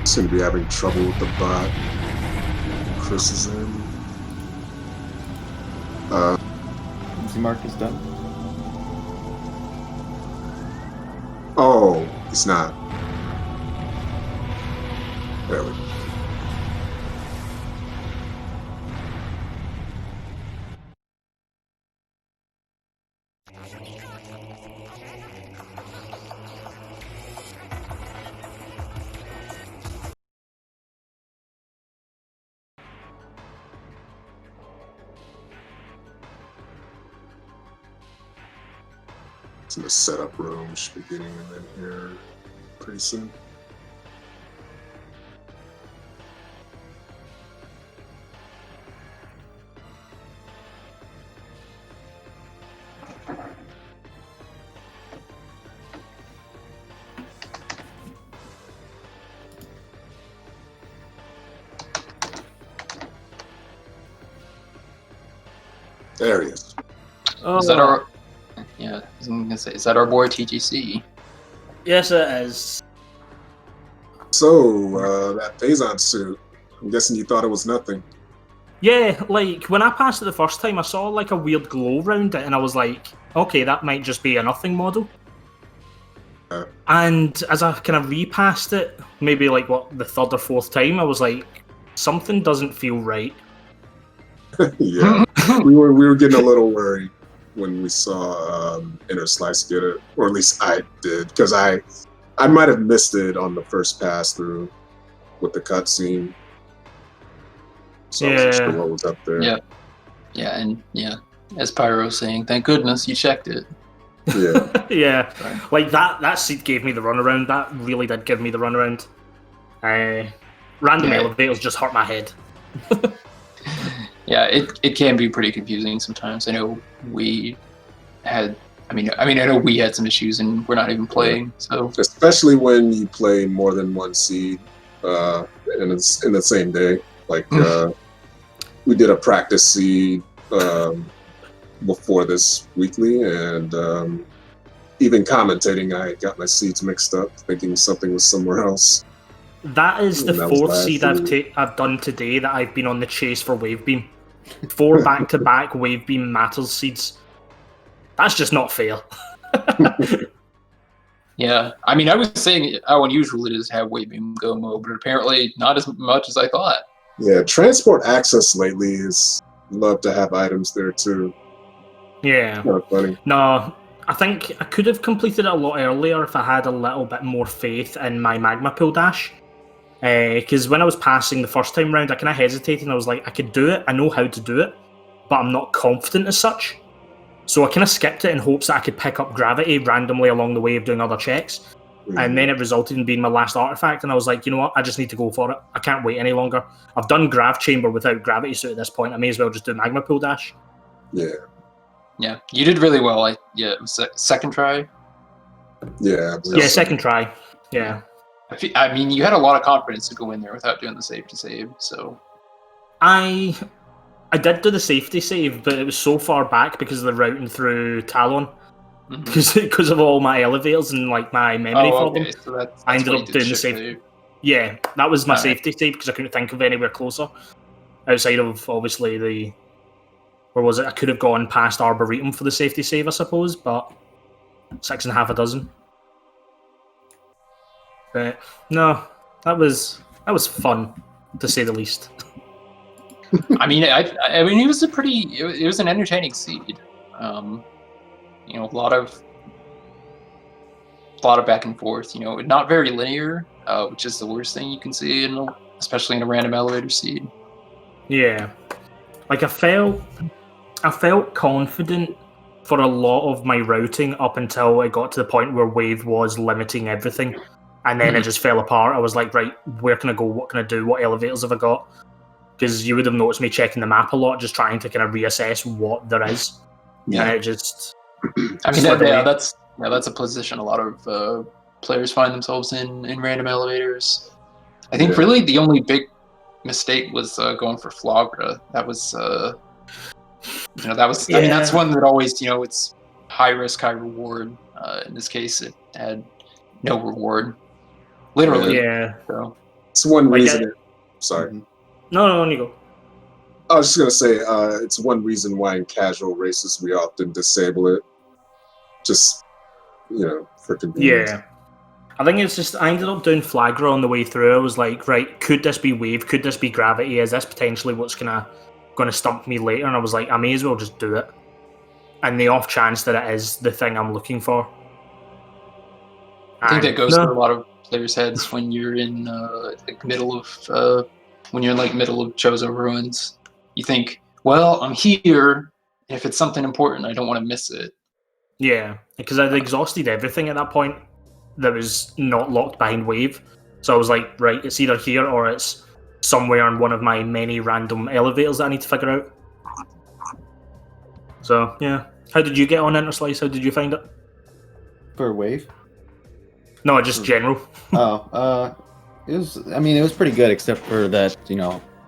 Speaker 1: Seem to be having trouble with the bot. Chris is in.
Speaker 3: Easy mark is done.
Speaker 1: Oh, it's not. There we go. So the setup room should be getting them in here pretty soon. There he is.
Speaker 5: Oh,
Speaker 2: Is that our? Yeah, I was gonna say, is that our boy TGC?
Speaker 5: yes, it is.
Speaker 1: So, that Phazon suit, I'm guessing you thought it was nothing.
Speaker 5: Yeah, like when I passed it the first time, I saw like a weird glow around it, and I was like, okay, that might just be a nothing model. And as I kind of repassed it, maybe like the third or fourth time, I was like, something doesn't feel right.
Speaker 1: Yeah, we were getting a little worried when we saw Inner Slice get it, or at least I did, because I might have missed it on the first pass through with the cutscene. So I wasn't sure what was up there.
Speaker 2: Yeah, as Pyro saying, thank goodness you checked it.
Speaker 1: Yeah.
Speaker 5: Yeah,
Speaker 2: Right.
Speaker 5: like that seat gave me the runaround. That really did give me the runaround. Random
Speaker 2: Yeah.
Speaker 5: elevators just hurt my head.
Speaker 2: Yeah, it can be pretty confusing sometimes. I know we had. I mean, I know we had some issues, and we're not even playing. So
Speaker 1: Especially when you play more than one seed in the same day. Like we did a practice seed before this weekly, and even commentating, I got my seeds mixed up, thinking something was somewhere else.
Speaker 5: That is the
Speaker 1: And that was
Speaker 5: fourth
Speaker 1: last
Speaker 5: seed
Speaker 1: week.
Speaker 5: I've done today that I've been on the chase for Wave Beam. 4 back-to-back Wave Beam Matters seeds. That's just not fair.
Speaker 2: yeah, I mean, I was saying how unusual it is to have Wave Beam Go mode, but apparently not as much as I thought.
Speaker 1: Yeah, transport access lately is love to have items there too.
Speaker 5: Yeah.
Speaker 1: Kind of funny.
Speaker 5: No, I think I could have completed it a lot earlier if I had a little bit more faith in my Magma Pool Dash. Because when I was passing the first time round, I kind of hesitated and I was like, I could do it, I know how to do it, but I'm not confident as such. So I kind of skipped it in hopes that I could pick up Gravity randomly along the way of doing other checks. And then it resulted in being my last artifact, and I was like, you know what, I just need to go for it. I can't wait any longer. I've done Grav Chamber without Gravity Suit at this point. I may as well just do Magma Pool Dash.
Speaker 2: Yeah, you did really well. It was second try.
Speaker 1: Yeah. I believe
Speaker 5: Yeah,
Speaker 1: so.
Speaker 5: second try. Yeah.
Speaker 2: I mean, you had a lot of confidence to go in there without doing the safety save. So
Speaker 5: I did do the safety save, but it was so far back because of the routing through Talon. Because of all my elevators and like my memory for them.
Speaker 2: So that's
Speaker 5: I ended
Speaker 2: why you
Speaker 5: up
Speaker 2: did
Speaker 5: doing the
Speaker 2: shift
Speaker 5: save.
Speaker 2: save.
Speaker 5: Yeah, that was my
Speaker 2: Alright.
Speaker 5: safety save because I couldn't think of anywhere closer. Outside of, obviously, the... Where was it? I could have gone past Arboretum for the safety save, I suppose, but 6.5 dozen. But, no, that was fun, to say the least.
Speaker 2: I mean, I mean, it was a pretty. It was an entertaining seed. You know, a lot of back and forth. You know, not very linear, which is the worst thing you can see especially in a random elevator seed.
Speaker 5: Yeah. Like, I felt confident for a lot of my routing up until it got to the point where Wave was limiting everything. And then it just fell apart. I was like, right, where can I go? What can I do? What elevators have I got? Because you would have noticed me checking the map a lot, just trying to kind of reassess what there is.
Speaker 1: Yeah.
Speaker 5: And it just...
Speaker 2: I mean,
Speaker 5: slid away.
Speaker 2: that's a position a lot of players find themselves in random elevators. I think really the only big mistake was going for Flagra. That was, you know, that was. I mean, that's one that always, you know, it's high risk, high reward. In this case, it had no reward, literally.
Speaker 5: Yeah.
Speaker 2: So
Speaker 1: It's one
Speaker 5: Like,
Speaker 1: reason. Sorry.
Speaker 5: No, you go.
Speaker 1: I was just gonna say it's one reason why in casual races we often disable it, just for convenience.
Speaker 5: Yeah. I think it's just, I ended up doing Flagra on the way through. I was like, right, could this be Wave? Could this be Gravity? Is this potentially what's gonna stump me later? And I was like, I may as well just do it. And the off chance that it is the thing I'm looking for.
Speaker 2: I think that goes through a lot of players' heads when you're in middle of Chozo Ruins. You think, well, I'm here. If it's something important, I don't want to miss it.
Speaker 5: Yeah, because I'd exhausted everything at that point that was not locked behind wave. So I was like, right, it's either here or it's somewhere on one of my many random elevators that I need to figure out. So, yeah. How did you get on Interslice? How did you find it?
Speaker 3: For wave?
Speaker 5: No, just general.
Speaker 3: It was pretty good, except for that,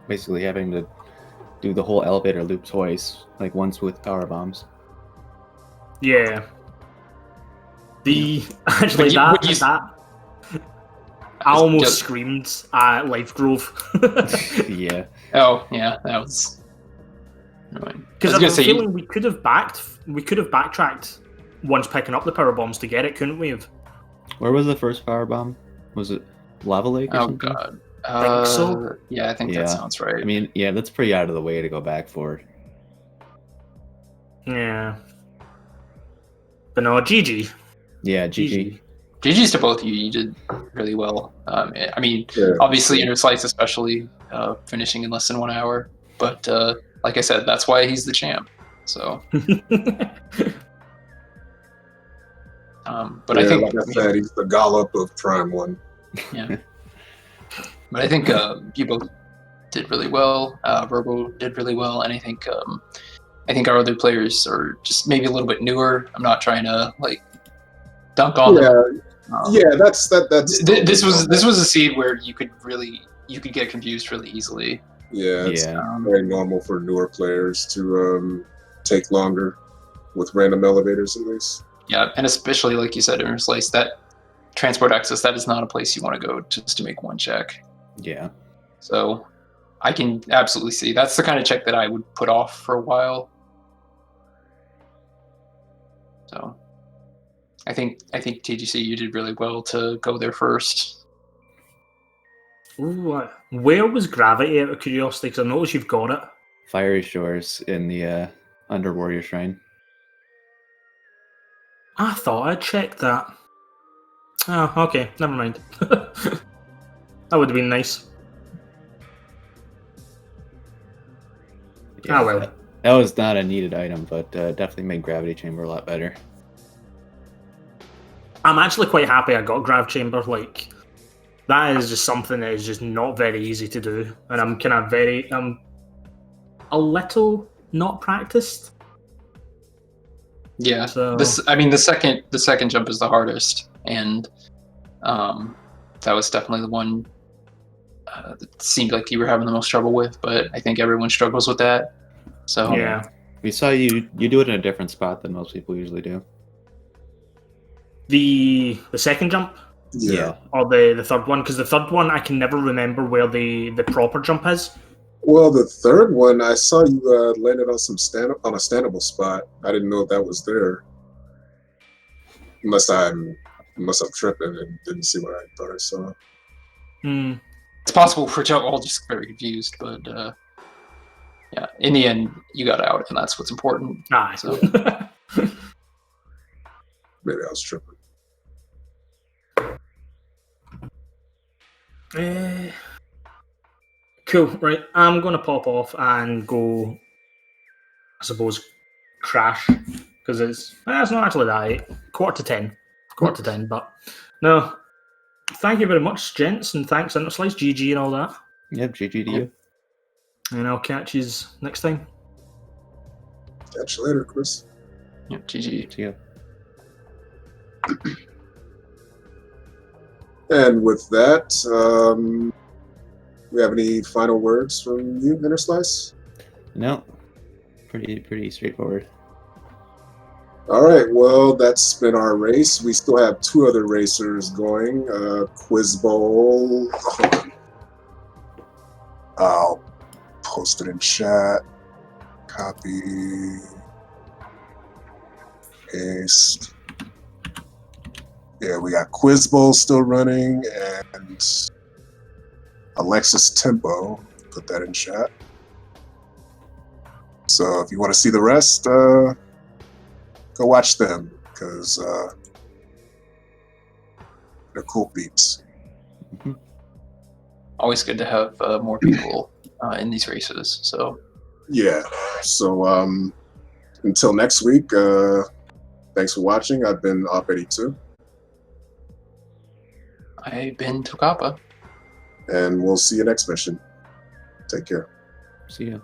Speaker 3: basically having to do the whole elevator loop twice, like once with power bombs.
Speaker 5: Yeah.
Speaker 2: But
Speaker 5: I almost screamed at Life Grove.
Speaker 3: Yeah.
Speaker 2: Oh, yeah, that was annoying.
Speaker 5: Because I have a feeling we could have backtracked once picking up the power bombs to get it, couldn't we have?
Speaker 3: Where was the first power bomb? Was it Lava Lake or
Speaker 2: Oh,
Speaker 3: something?
Speaker 2: God.
Speaker 5: Think so?
Speaker 2: Yeah, I think that sounds right.
Speaker 3: I mean, yeah, that's pretty out of the way to go back for.
Speaker 5: Yeah. But no, GG.
Speaker 3: Yeah, GG.
Speaker 2: GG's to both of you. You did really well. Obviously, Interslice especially, finishing in less than 1 hour. But like I said, that's why he's the champ. So. But I think,
Speaker 1: like I said, he's the Gollop of Prime 1.
Speaker 2: Yeah. But I think you both did really well. Verbo did really well, and I think our other players are just maybe a little bit newer. I'm not trying to dunk on them.
Speaker 1: That's
Speaker 2: This was a seed where you could get confused really easily.
Speaker 1: Yeah, it's very normal for newer players to take longer with random elevators, at least.
Speaker 2: Yeah, and especially like you said, Interslice, that transport access, that is not a place you want to go just to make one check.
Speaker 3: Yeah.
Speaker 2: So I can absolutely see that's the kind of check that I would put off for a while. So I think TGC, you did really well to go there first.
Speaker 5: Ooh, where was Gravity, out of curiosity? Because I noticed you've got it.
Speaker 3: Fiery Shores in the Under Warrior Shrine.
Speaker 5: I thought I'd checked that. Oh, okay, never mind. That would have been nice.
Speaker 3: Yeah,
Speaker 5: well.
Speaker 3: That was not a needed item, but definitely made Gravity Chamber a lot better.
Speaker 5: I'm actually quite happy I got Grav Chamber. Like, that is just something that is just not very easy to do. And I'm kind of a little not practiced.
Speaker 2: Yeah.
Speaker 5: So...
Speaker 2: the second jump is the hardest, and that was definitely the one that seemed like you were having the most trouble with, but I think everyone struggles with that. So
Speaker 5: yeah.
Speaker 3: We saw you do it in a different spot than most people usually do.
Speaker 5: The second jump?
Speaker 1: Yeah.
Speaker 5: Or the third one? Because the third one, I can never remember where the proper jump is.
Speaker 1: Well, the third one, I saw you landed on on a standable spot. I didn't know that was there. Unless I'm tripping and didn't see what I thought I saw.
Speaker 2: It's possible we're all just very confused, but yeah, in the end, you got out, and that's what's important. So.
Speaker 1: Maybe I was tripping.
Speaker 5: Cool, right. I'm going to pop off and go, I suppose, crash, because it's not actually that late. Quarter to 10, but no. Thank you very much, gents, and thanks, Interslice, GG and all that.
Speaker 3: Yep, GG to you.
Speaker 5: And I'll catch you next time.
Speaker 1: Catch you later, Chris.
Speaker 2: Yep, GG.
Speaker 3: See ya.
Speaker 1: And with that, we have any final words from you, Interslice?
Speaker 3: No. Pretty straightforward.
Speaker 1: All right, well, that's been our race. We still have 2 other racers going. Quiz Bowl. I'll post it in chat. Copy. Paste. Yeah, we got Quiz Bowl still running and Alexis Tempo. Put that in chat. So if you want to see the rest, go watch them because they're cool beats.
Speaker 3: Mm-hmm.
Speaker 2: Always good to have more people in these races. So
Speaker 1: yeah. So until next week, Thanks for watching. I've been Op82,
Speaker 2: I've been Tokapa.
Speaker 1: and we'll see you next mission. Take care.
Speaker 3: See ya.